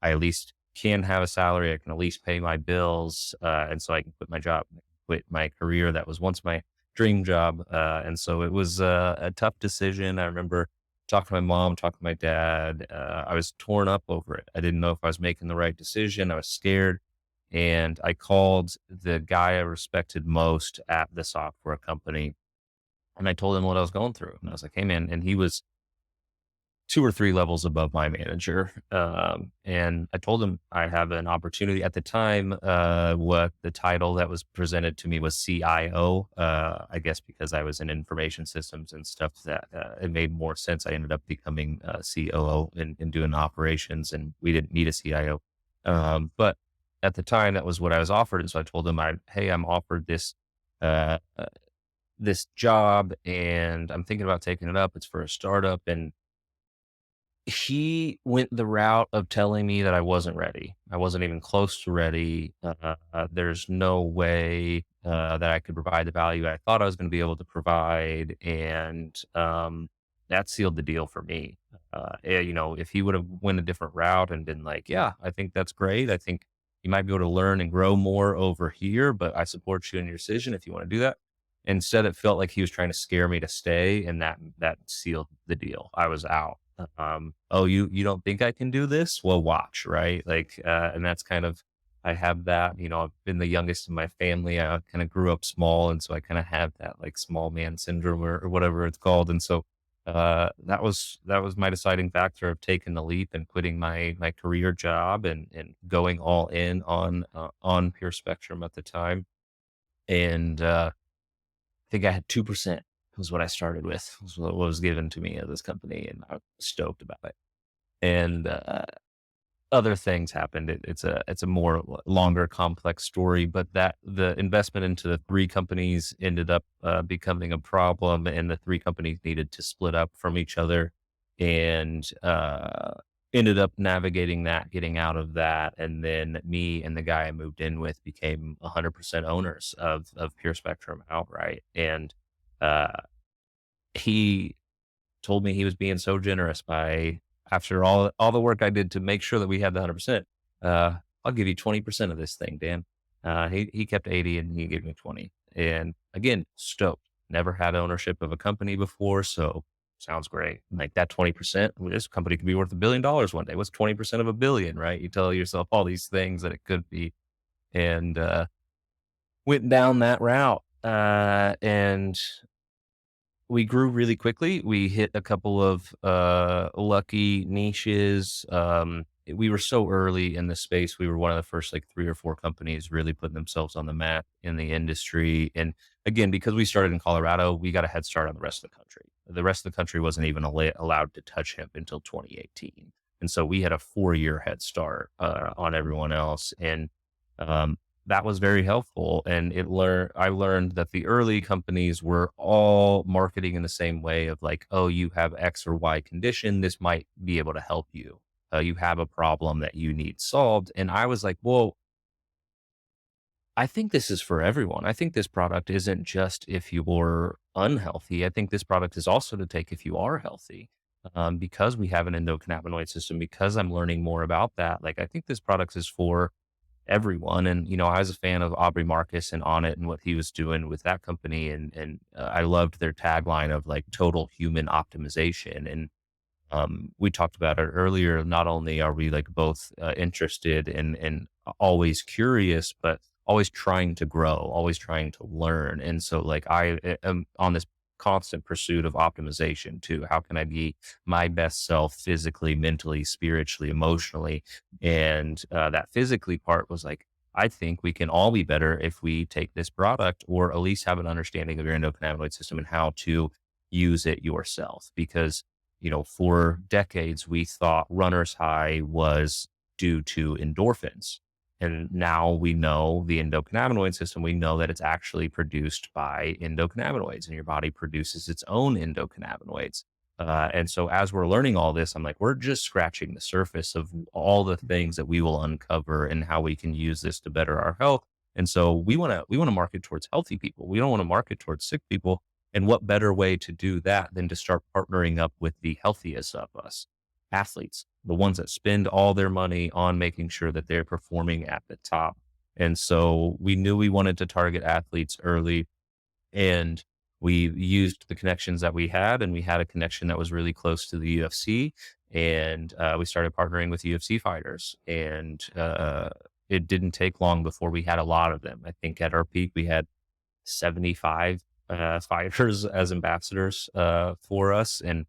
I at least can have a salary, I can at least pay my bills, and so I can quit my job, quit my career that was once my dream job, and so it was a tough decision. I remember talking to my mom, talking to my dad. I was torn up over it. I didn't know if I was making the right decision. I was scared. And I called the guy I respected most at the software company, and I told him what I was going through. And I was like, "Hey, man," and he was two or three levels above my manager. And I told him I have an opportunity at the time. What the title that was presented to me was CIO. I guess because I was in information systems and stuff, that it made more sense. I ended up becoming COO and doing operations, and we didn't need a CIO. But at the time, that was what I was offered. And so I told him, hey, I'm offered uh, uh, this job, and I'm thinking about taking it up. It's for a startup, and he went the route of telling me that I wasn't ready. I wasn't even close to ready. There's no way that I could provide the value I thought I was going to be able to provide, and that sealed the deal for me. If he would have went a different route and been like, "Yeah, I think that's great. I think you might be able to learn and grow more over here, but I support you in your decision if you want to do that." Instead, it felt like he was trying to scare me to stay, and that sealed the deal. I was out. Oh, you don't think I can do this? Well, watch, right? Like, and that's kind of, I have that. I've been the youngest in my family. I kind of grew up small, and so I kind of have that like small man syndrome or whatever it's called. And so that was my deciding factor of taking the leap and quitting my career job and going all in on Pure Spectrum at the time. And I think I had 2% was what I started with, was what was given to me at this company, and I was stoked about it. And other things happened. It's a more longer, complex story, but that the investment into the three companies ended up becoming a problem, and the three companies needed to split up from each other, and ended up navigating that, getting out of that, and then me and the guy I moved in with became 100% owners of Pure Spectrum outright, and uh, he told me he was being so generous by, after all the work I did to make sure that we had the 100%, I'll give you 20% of this thing, Dan. He kept 80 and he gave me 20. And again, stoked. Never had ownership of a company before, so sounds great. Like that 20%, this company could be worth $1 billion one day. What's 20% of $1 billion, right? You tell yourself all these things that it could be, and went down that route. And we grew really quickly. We hit a couple of lucky niches. We were so early in the space. We were one of the first like three or four companies really putting themselves on the map in the industry. And again, because we started in Colorado, we got a head start on the rest of the country. The rest of the country wasn't even allowed to touch hemp until 2018. And so we had a 4-year head start on everyone else. And um, that was very helpful. And I learned that the early companies were all marketing in the same way of like, oh, you have X or Y condition. This might be able to help you. You have a problem that you need solved. And I was like, well, I think this is for everyone. I think this product isn't just if you're unhealthy. I think this product is also to take if you are healthy. Because we have an endocannabinoid system, because I'm learning more about that. Like, I think this product is for everyone. And, I was a fan of Aubrey Marcus and On It and what he was doing with that company. And I loved their tagline of like total human optimization. And we talked about it earlier. Not only are we like both interested and always curious, but always trying to grow, always trying to learn. And so like am on this constant pursuit of optimization too. How can I be my best self physically, mentally, spiritually, emotionally? And that physically part was like, I think we can all be better if we take this product or at least have an understanding of your endocannabinoid system and how to use it yourself. Because, for decades, we thought runner's high was due to endorphins. And now we know the endocannabinoid system. We know that it's actually produced by endocannabinoids, and your body produces its own endocannabinoids. And so as we're learning all this, I'm like, we're just scratching the surface of all the things that we will uncover and how we can use this to better our health. And so we want to market towards healthy people. We don't want to market towards sick people. And what better way to do that than to start partnering up with the healthiest of us, athletes, the ones that spend all their money on making sure that they're performing at the top. And so we knew we wanted to target athletes early, and we used the connections that we had, and we had a connection that was really close to the UFC. And we started partnering with UFC fighters, and it didn't take long before we had a lot of them. I think at our peak, we had 75 fighters as ambassadors for us. And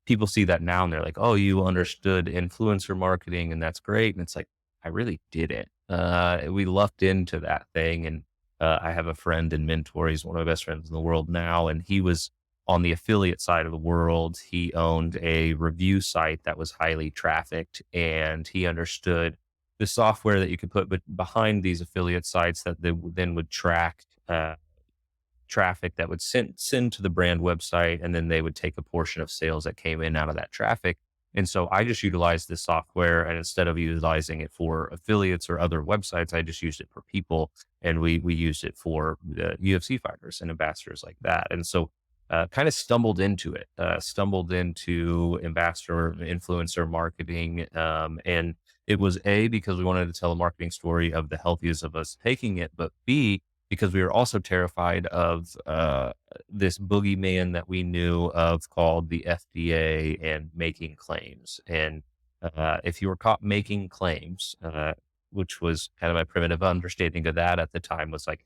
people see that now and they're like, oh, you understood influencer marketing, and that's great. And it's like, I really didn't. We lucked into that thing. And I have a friend and mentor. He's one of my best friends in the world now. And he was on the affiliate side of the world. He owned a review site that was highly trafficked, and he understood the software that you could put behind these affiliate sites that they then would track traffic that would send to the brand website, and then they would take a portion of sales that came in out of that traffic. And so I just utilized this software, and instead of utilizing it for affiliates or other websites, I just used it for people, and we used it for the UFC fighters and ambassadors like that. And so kind of stumbled into ambassador influencer marketing, and it was A, because we wanted to tell a marketing story of the healthiest of us taking it, but B, because we were also terrified of this boogeyman that we knew of called the FDA and making claims. And if you were caught making claims, which was kind of my primitive understanding of that at the time, was like,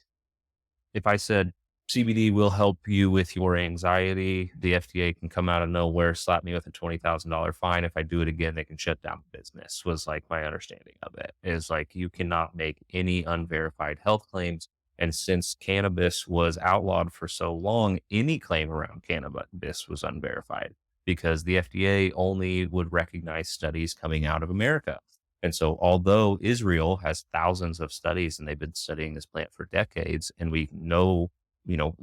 if I said CBD will help you with your anxiety, the FDA can come out of nowhere, slap me with a $20,000 fine. If I do it again, they can shut down the business, was like my understanding of it. Is like, you cannot make any unverified health claims. And since cannabis was outlawed for so long, any claim around cannabis was unverified, because the FDA only would recognize studies coming out of America. And so, although Israel has thousands of studies and they've been studying this plant for decades, and we know, you know,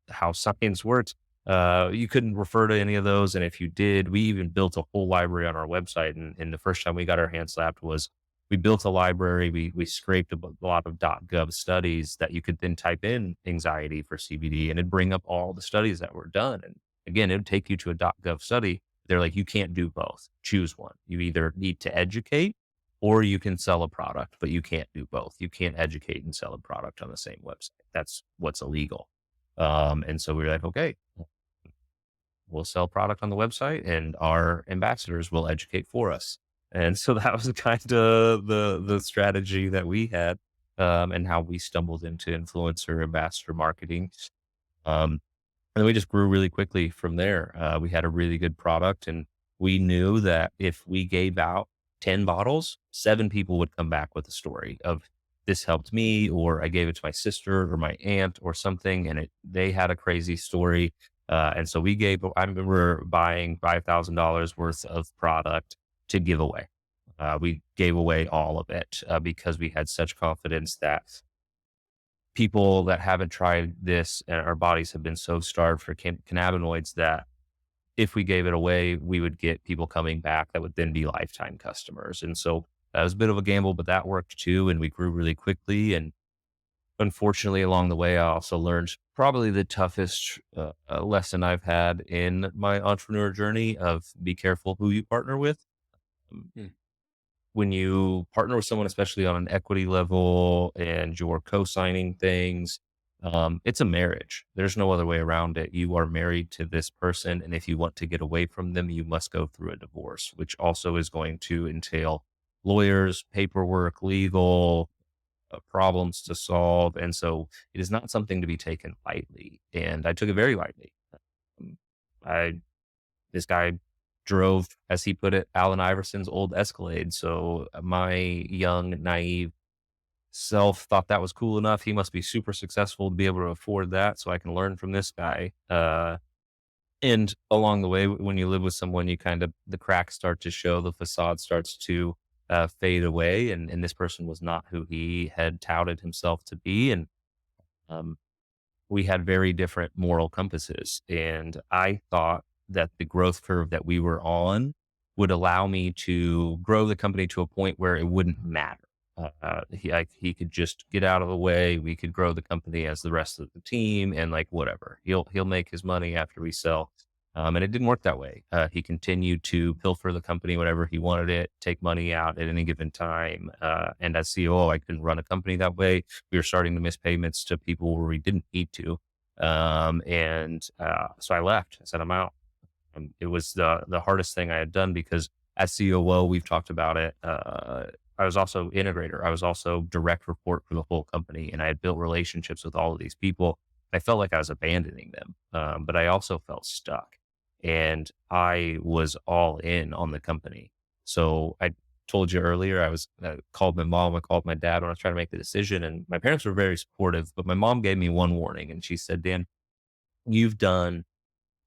how science works, you couldn't refer to any of those. And if you did, we even built a whole library on our website. And the first time we got our hands slapped was, we built a library. We scraped a lot of .gov studies that you could then type in anxiety for CBD, and it'd bring up all the studies that were done. And again, it would take you to a .gov study. They're like, you can't do both. Choose one. You either need to educate or you can sell a product, but you can't do both. You can't educate and sell a product on the same website. That's what's illegal. And so we were like, okay, we'll sell product on the website, and our ambassadors will educate for us. And so that was kind of the strategy that we had, and how we stumbled into influencer ambassador marketing. Um, and then we just grew really quickly from there. We had a really good product, and we knew that if we gave out 10 bottles, 7 people would come back with a story of, this helped me, or I gave it to my sister or my aunt or something, and they had a crazy story. And so I remember buying $5,000 worth of product to give away. We gave away all of it because we had such confidence that people that haven't tried this, and our bodies have been so starved for cannabinoids, that if we gave it away, we would get people coming back that would then be lifetime customers. And so that was a bit of a gamble, but that worked too. And we grew really quickly. And unfortunately, along the way, I also learned probably the toughest lesson I've had in my entrepreneur journey of, be careful who you partner with. Hmm. When you partner with someone, especially on an equity level, and you're co-signing things, it's a marriage. There's no other way around it. You are married to this person. And if you want to get away from them, you must go through a divorce, which also is going to entail lawyers, paperwork, legal problems to solve. And so it is not something to be taken lightly. And I took it very lightly. Um, I This guy drove, as he put it, Allen Iverson's old Escalade. So my young, naive myself thought that was cool enough. He must be super successful to be able to afford that. So I can learn from this guy. And along the way, when you live with someone, you kind of, the cracks start to show, the facade starts to fade away. And this person was not who he had touted himself to be. And um, we had very different moral compasses. And I thought that the growth curve that we were on would allow me to grow the company to a point where it wouldn't matter. He could just get out of the way. We could grow the company as the rest of the team, and like whatever, he'll make his money after we sell. And it didn't work that way. He continued to pilfer the company whenever he wanted it, take money out at any given time. And as COO, I couldn't run a company that way. We were starting to miss payments to people where we didn't need to. So I left. I said, I'm out. It was the hardest thing I had done because as COO, we've talked about it. I was also integrator. I was also direct report for the whole company, and I had built relationships with all of these people. I felt like I was abandoning them, but I also felt stuck, and I was all in on the company. So I told you earlier, I was called my mom, I called my dad when I was trying to make the decision, and my parents were very supportive. But my mom gave me one warning, and she said, "Dan, you've done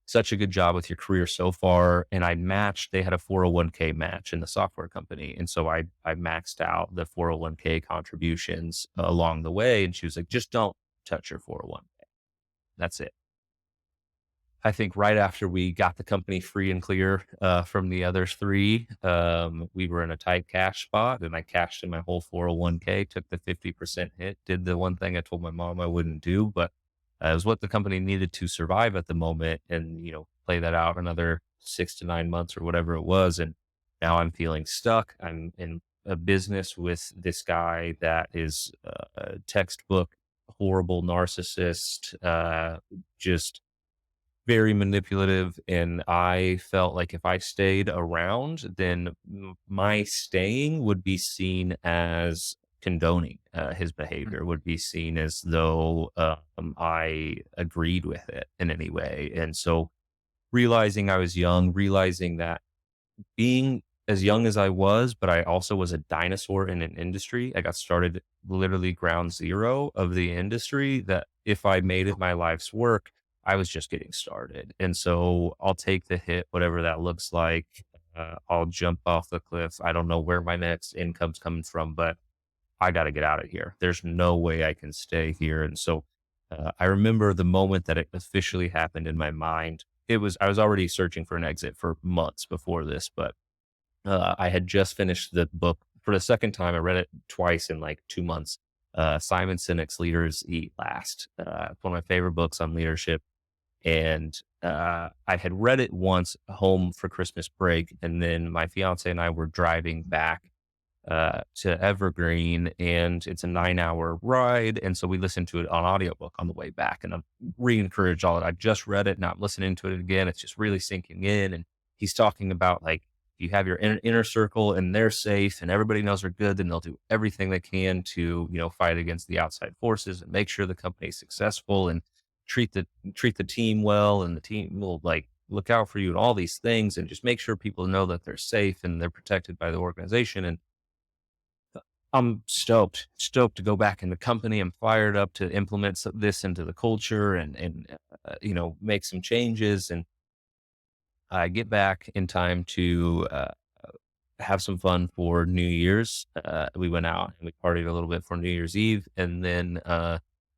such a good job with your career so far." And I matched, they had a 401k match in the software company. And so I maxed out the 401k contributions along the way. And she was like, just don't touch your 401k. That's it. I think right after we got the company free and clear from the other three, we were in a tight cash spot, and I cashed in my whole 401k, took the 50% hit, did the one thing I told my mom I wouldn't do, but it was what the company needed to survive at the moment, and play that out another 6 to 9 months or whatever it was. And now I'm feeling stuck. I'm in a business with this guy that is a textbook horrible narcissist, just very manipulative. And I felt like if I stayed around, then my staying would be seen as condoning his behavior, would be seen as though I agreed with it in any way. And so realizing I was young, realizing that being as young as I was, but I also was a dinosaur in an industry. I got started literally ground zero of the industry, that if I made it my life's work, I was just getting started. And so I'll take the hit, whatever that looks like. I'll jump off the cliff. I don't know where my next income's coming from, but I got to get out of here. There's no way I can stay here. And so I remember the moment that it officially happened in my mind. I was already searching for an exit for months before this, but I had just finished the book for the second time. I read it twice in like 2 months. Simon Sinek's Leaders Eat Last. It's one of my favorite books on leadership. And I had read it once home for Christmas break. And then my fiance and I were driving back to Evergreen, and it's a 9 hour ride. And so we listened to it on audiobook on the way back. And I'm re-encouraged all that. I just read it, not listening to it again. It's just really sinking in. And he's talking about like, you have your inner circle and they're safe and everybody knows they're good, then they'll do everything they can to, fight against the outside forces and make sure the company's successful, and treat the team well, and the team will like look out for you and all these things, and just make sure people know that they're safe and they're protected by the organization. And I'm stoked to go back in the company. I'm fired up to implement this into the culture, and make some changes. And I get back in time to have some fun for New Year's. We went out and we partied a little bit for New Year's Eve, and then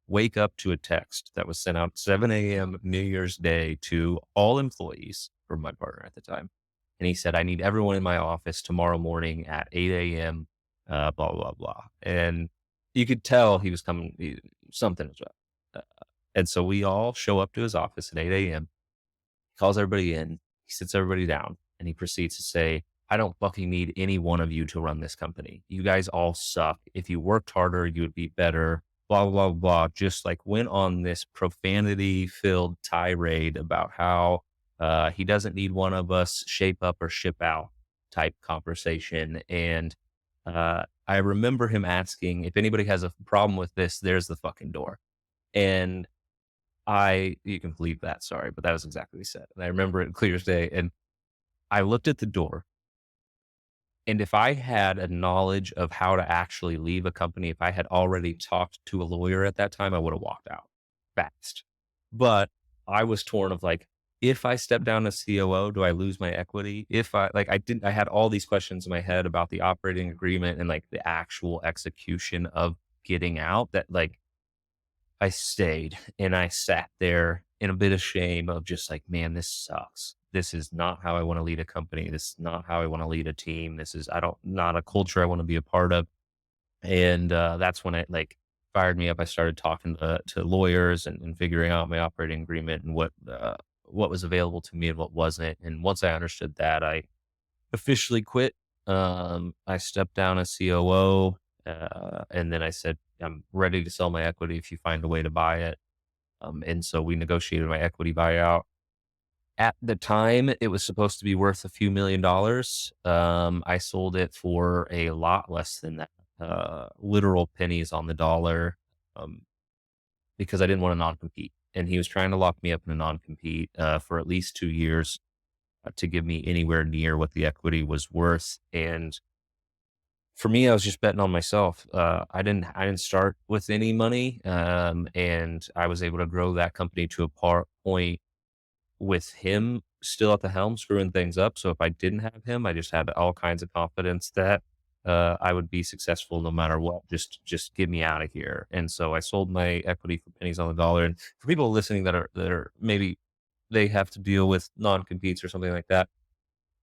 wake up to a text that was sent out 7 a.m. New Year's Day to all employees from my partner at the time. And he said, I need everyone in my office tomorrow morning at 8 a.m., blah, blah, blah. And you could tell he was coming, something was up. And so we all show up to his office at 8 a.m., calls everybody in, he sits everybody down, and he proceeds to say, I don't fucking need any one of you to run this company. You guys all suck. If you worked harder, you would be better. Blah, blah, blah. Just like went on this profanity filled tirade about how he doesn't need one of us, shape up or ship out type conversation. And I remember him asking, if anybody has a problem with this, there's the fucking door. And you can believe that, sorry, but that was exactly what he said. And I remember it clear as day. And I looked at the door, And if I had a knowledge of how to actually leave a company, if I had already talked to a lawyer at that time, I would have walked out fast. But I was torn of like, if I step down as COO, do I lose my equity? If I like, I didn't, I had all these questions in my head about the operating agreement and like the actual execution of getting out that like I stayed and I sat there in a bit of shame of just like, man, this sucks. This is not how I want to lead a company. This is not how I want to lead a team. This is, I don't, not a culture I want to be a part of. And that's when it like fired me up. I started talking to lawyers and figuring out my operating agreement and what was available to me and what wasn't. And once I understood that, I officially quit. I stepped down as COO, and then I said, I'm ready to sell my equity if you find a way to buy it. And so we negotiated my equity buyout. At the time, it was supposed to be worth a few $1,000,000. I sold it for a lot less than that, literal pennies on the dollar, um, because I didn't want to non-compete. And he was trying to lock me up in a non-compete for at least 2 years to give me anywhere near what the equity was worth. And for me, I was just betting on myself. I didn't start with any money, and I was able to grow that company to a point with him still at the helm, screwing things up. So if I didn't have him, I just had all kinds of confidence that I would be successful no matter what. Just get me out of here. And so I sold my equity for pennies on the dollar. And for people listening that are maybe they have to deal with non competes or something like that,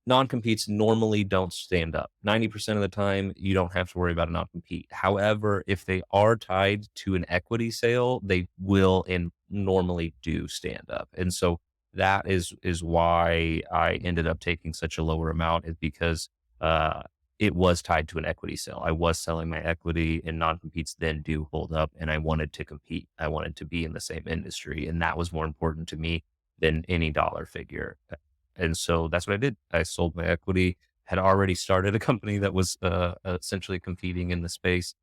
non-competes normally don't stand up. 90% of the time, you don't have to worry about a non-compete. However, if they are tied to an equity sale, they will and normally do stand up. And so that is why I ended up taking such a lower amount, is because uh, it was tied to an equity sale. I was selling my equity, and non-competes then do hold up, and I wanted to compete. I wanted to be in the same industry, and that was more important to me than any dollar figure. And so that's what I did. I sold my equity, had already started a company that was essentially competing in the space.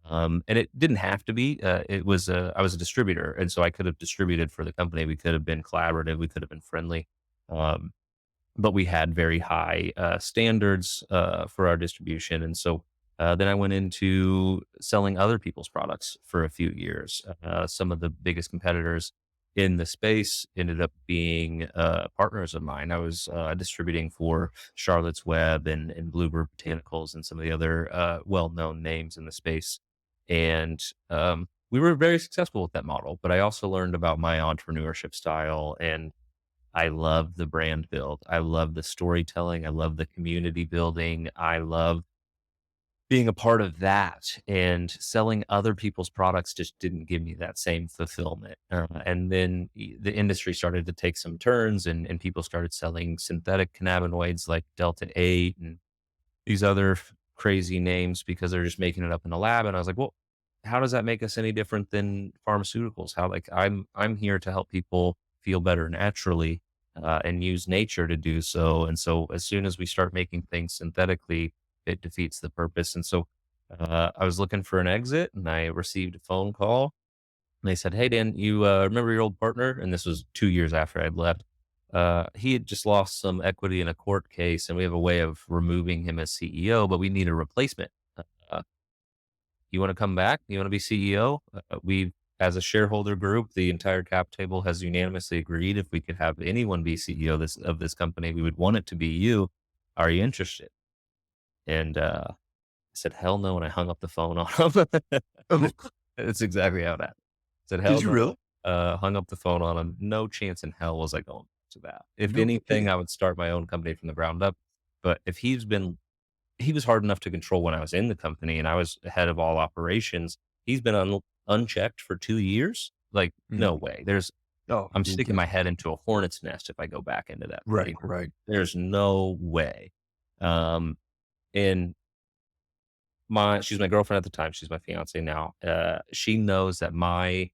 And it didn't have to be. I was a distributor. And so I could have distributed for the company. We could have been collaborative. We could have been friendly. Um, but we had very high standards for our distribution. And so then I went into selling other people's products for a few years. Some of the biggest competitors in the space ended up being partners of mine. I was distributing for Charlotte's Web and Bluebird Botanicals and some of the other well-known names in the space. And we were very successful with that model. But I also learned about my entrepreneurship style, and I love the brand build. I love the storytelling. I love the community building. I love being a part of that, and selling other people's products just didn't give me that same fulfillment. And then the industry started to take some turns, and people started selling synthetic cannabinoids like Delta 8 and these other crazy names because they're just making it up in the lab. And I was like, well, how does that make us any different than pharmaceuticals? How, like, I'm here to help people feel better naturally, and use nature to do so. And so as soon as we start making things synthetically, it defeats the purpose. And so I was looking for an exit, and I received a phone call. And they said, "Hey, Dan, you remember your old partner?" And this was 2 years after I'd left. He had just lost some equity in a court case, and we have a way of removing him as CEO, but we need a replacement. Uh, you want to come back? You want to be CEO? As a shareholder group, the entire cap table has unanimously agreed if we could have anyone be CEO of this company, we would want it to be you. Are you interested? And I said, "Hell no," and I hung up the phone on him. Oh, That's exactly how it happened. Said, did "Hell you no." really? Hung up the phone on him. No chance in hell was I going to that. If No anything, kidding. I would start my own company from the ground up. But if he was hard enough to control when I was in the company and I was head of all operations. He's been unchecked for 2 years. Like, Mm. no way. I'm You sticking can't. my head into a hornet's nest if I go back into that Right, thing. right. There's no way. Um, and she's my girlfriend at the time. She's my fiance now. She knows that one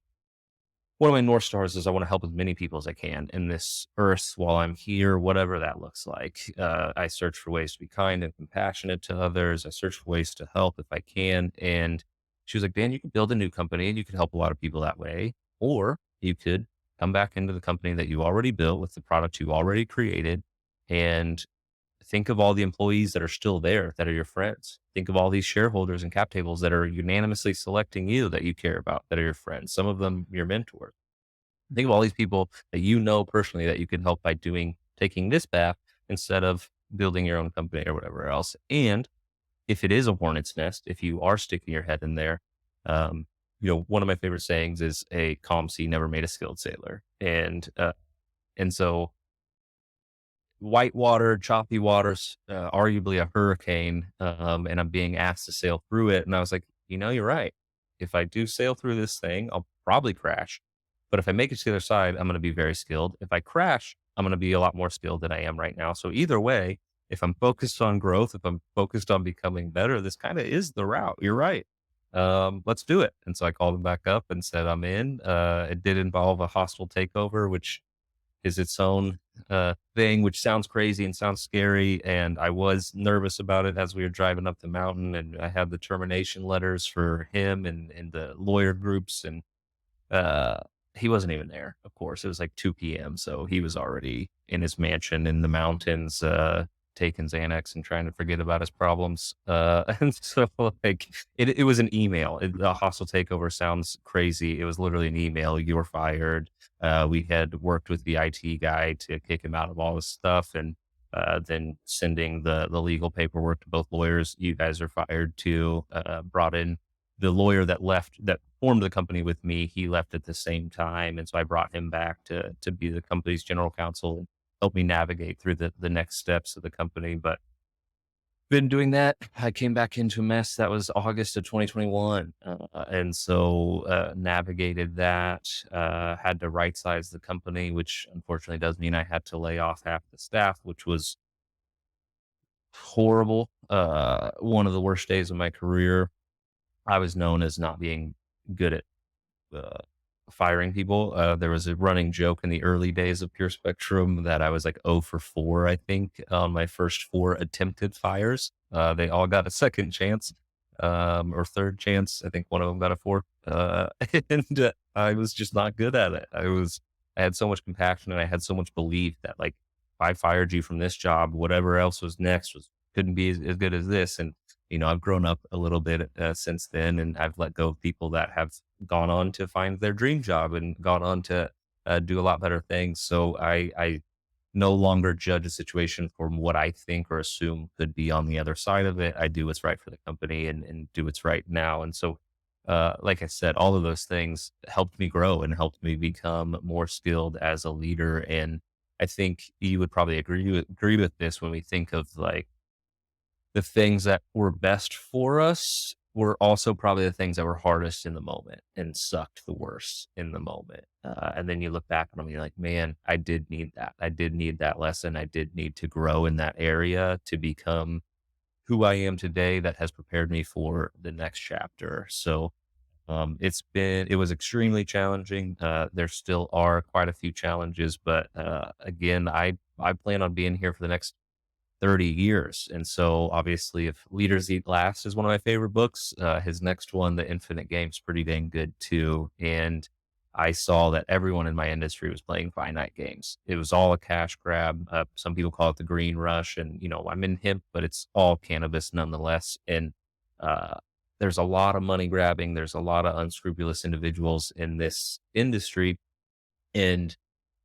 of my North Stars is I want to help as many people as I can in this earth while I'm here, whatever that looks like. I search for ways to be kind and compassionate to others. I search for ways to help if I can. And she was like, "Dan, you could build a new company and you could help a lot of people that way. Or you could come back into the company that you already built with the product you already created and think of all the employees that are still there that are your friends. Think of all these shareholders and cap tables that are unanimously selecting you that you care about that are your friends. Some of them your mentors. Think of all these people that you know personally that you can help by taking this path instead of building your own company or whatever else. And if it is a hornet's nest, if you are sticking your head in there, um, one of my favorite sayings is a calm sea never made a skilled sailor. And so whitewater, choppy waters, arguably a hurricane, and I'm being asked to sail through it. And I was like, you're right. If I do sail through this thing, I'll probably crash. But if I make it to the other side, I'm going to be very skilled. If I crash, I'm going to be a lot more skilled than I am right now. So either way, if I'm focused on growth, if I'm focused on becoming better, this kind of is the route. You're right. Let's do it. And so I called him back up and said, I'm in. It did involve a hostile takeover, which is its own thing, which sounds crazy and sounds scary. And I was nervous about it as we were driving up the mountain. And I had the termination letters for him and the lawyer groups. And uh, he wasn't even there, of course. It was like 2 p.m. So he was already in his mansion in the mountains, taking Xanax and trying to forget about his problems. And so, like, it was an email. The hostile takeover sounds crazy. It was literally an email. You were fired. We had worked with the IT guy to kick him out of all his stuff, and then sending the legal paperwork to both lawyers. You guys are fired too. Brought in the lawyer that formed the company with me. He left at the same time, and so I brought him back to be the company's general counsel and help me navigate through the next steps of the company. But been doing that. I came back into a mess. That was August of 2021. And so navigated that, had to right size the company, which unfortunately does mean I had to lay off half the staff, which was horrible. One of the worst days of my career. I was known as not being good at uh, firing people. There was a running joke in the early days of Pure Spectrum that I was like 0 for 4, I think, on my first 4 attempted fires. They all got a second chance, or third chance. I think one of them got a fourth. And I was just not good at it. I had so much compassion and I had so much belief that, like, if I fired you from this job, whatever else was next couldn't be as good as this. And I've grown up a little bit since then, and I've let go of people that have gone on to find their dream job and gone on to do a lot better things. So I no longer judge a situation from what I think or assume could be on the other side of it. I do what's right for the company and do what's right now. And so, like I said, all of those things helped me grow and helped me become more skilled as a leader. And I think you would probably agree with this when we think of, like, the things that were best for us were also probably the things that were hardest in the moment and sucked the worst in the moment. And then you look back on them, you're like, man, I did need that. I did need that lesson. I did need to grow in that area to become who I am today. That has prepared me for the next chapter. So it was extremely challenging. There still are quite a few challenges, but again, I plan on being here for the next 30 years. And so obviously, if Leaders Eat Last is one of my favorite books, his next one, The Infinite Game, is pretty dang good too. And I saw that everyone in my industry was playing finite games. It was all a cash grab. Some people call it the green rush. And, I'm in hemp, but it's all cannabis nonetheless. And uh, there's a lot of money grabbing. There's a lot of unscrupulous individuals in this industry. And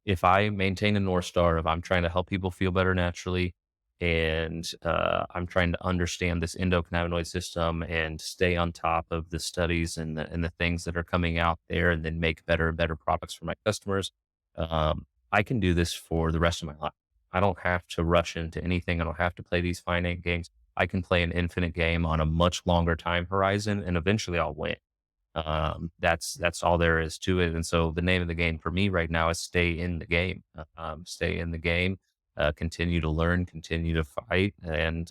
if I maintain a North Star, if I'm trying to help people feel better naturally, and I'm trying to understand this endocannabinoid system and stay on top of the studies and the things that are coming out there, and then make better and better products for my customers, I can do this for the rest of my life. I don't have to rush into anything. I don't have to play these finite games. I can play an infinite game on a much longer time horizon, and eventually I'll win. That's all there is to it. And so the name of the game for me right now is stay in the game. Stay in the game, continue to learn, continue to fight. And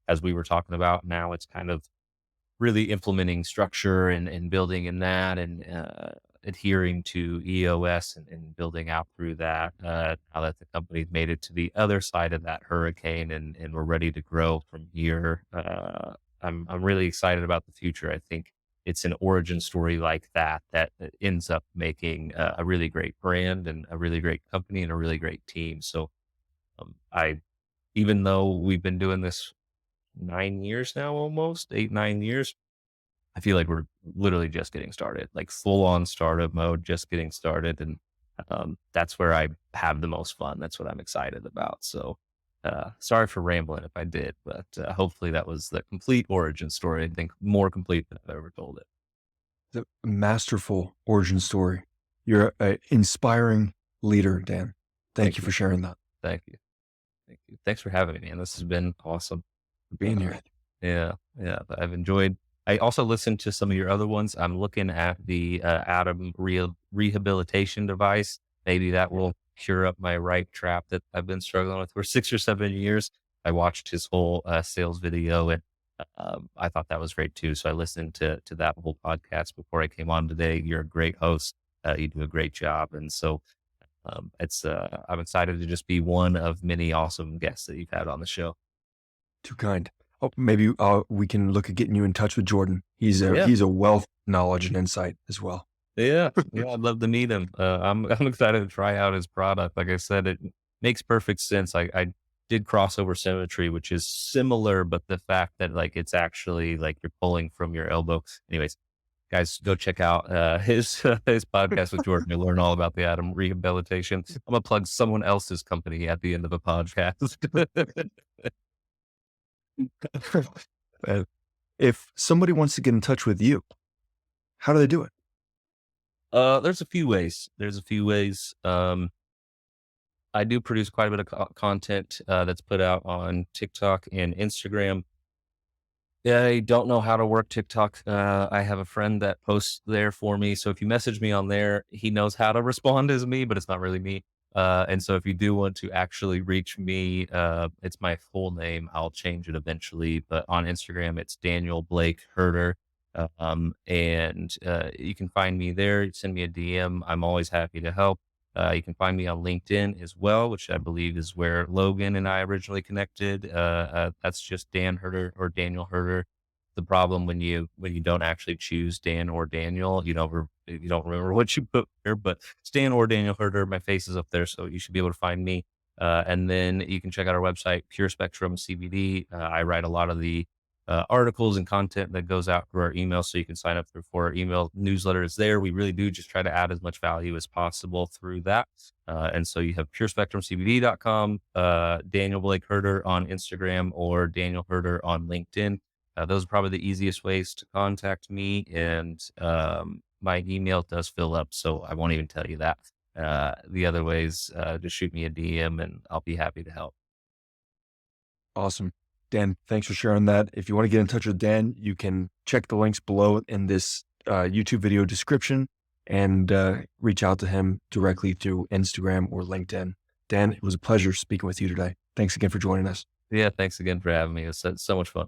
as we were talking about, now it's kind of really implementing structure and building in that, and adhering to EOS and building out through that. Now that the company's made it to the other side of that hurricane, and we're ready to grow from here. I'm really excited about the future. I think it's an origin story like that ends up making a really great brand and a really great company and a really great team. So I even though we've been doing this 9 years now, almost 8, 9 years, I feel like we're literally just getting started, like full on startup mode, just getting started. And that's where I have the most fun. That's what I'm excited about. So sorry for rambling if I did, but hopefully that was the complete origin story. I think more complete than I've ever told it. The masterful origin story. You're an inspiring leader, Dan. Thank Thank you you. for sharing that. Thank you. Thank you. Thanks for having me, man. This has been awesome. Being Uh, here. yeah, yeah. I've enjoyed. I also listened to some of your other ones. I'm looking at the Atom rehabilitation device. Maybe that will cure up my right trap that I've been struggling with for 6 or 7 years. I watched his whole sales video, and I thought that was great too. So I listened to that whole podcast before I came on today. You're a great host. You do a great job, and so it's I'm excited to just be one of many awesome guests that you've had on the show. Too kind. Oh, maybe we can look at getting you in touch with Jordan. Yeah. He's a wealth of knowledge and insight as well. Yeah, yeah, I'd love to meet him. I'm excited to try out his product. Like I said, it makes perfect sense. I did crossover symmetry, which is similar, but the fact that like it's actually like you're pulling from your elbow. Anyways, guys, go check out his podcast with Jordan. You'll learn all about the atom rehabilitation. I'm gonna plug someone else's company at the end of a podcast. Uh, if somebody wants to get in touch with you, how do they do it? There's a few ways. There's a few ways. I do produce quite a bit of content that's put out on TikTok and Instagram. Yeah, I don't know how to work TikTok. I have a friend that posts there for me. So if you message me on there, he knows how to respond as me, but it's not really me. And so if you do want to actually reach me, it's my full name. I'll change it eventually, but on Instagram, it's Daniel Blake Herder. And you can find me there. Send me a DM. I'm always happy to help. You can find me on LinkedIn as well, which I believe is where Logan and I originally connected. That's just Dan Herter or Daniel Herter. The problem when you don't actually choose Dan or Daniel, you don't remember what you put there, but it's Dan or Daniel Herter. My face is up there, so you should be able to find me. And then you can check out our website, Pure Spectrum CBD. I write a lot of the articles and content that goes out through our email. So you can sign up for our email newsletters there. We really do just try to add as much value as possible through that. And so you have purespectrumcbd.com, Daniel Blake Herder on Instagram, or Daniel Herder on LinkedIn. Those are probably the easiest ways to contact me. And my email does fill up, so I won't even tell you that. The other ways, just shoot me a DM and I'll be happy to help. Awesome. Dan, thanks for sharing that. If you want to get in touch with Dan, you can check the links below in this YouTube video description and reach out to him directly through Instagram or LinkedIn. Dan, it was a pleasure speaking with you today. Thanks again for joining us. Yeah, thanks again for having me. It was so much fun.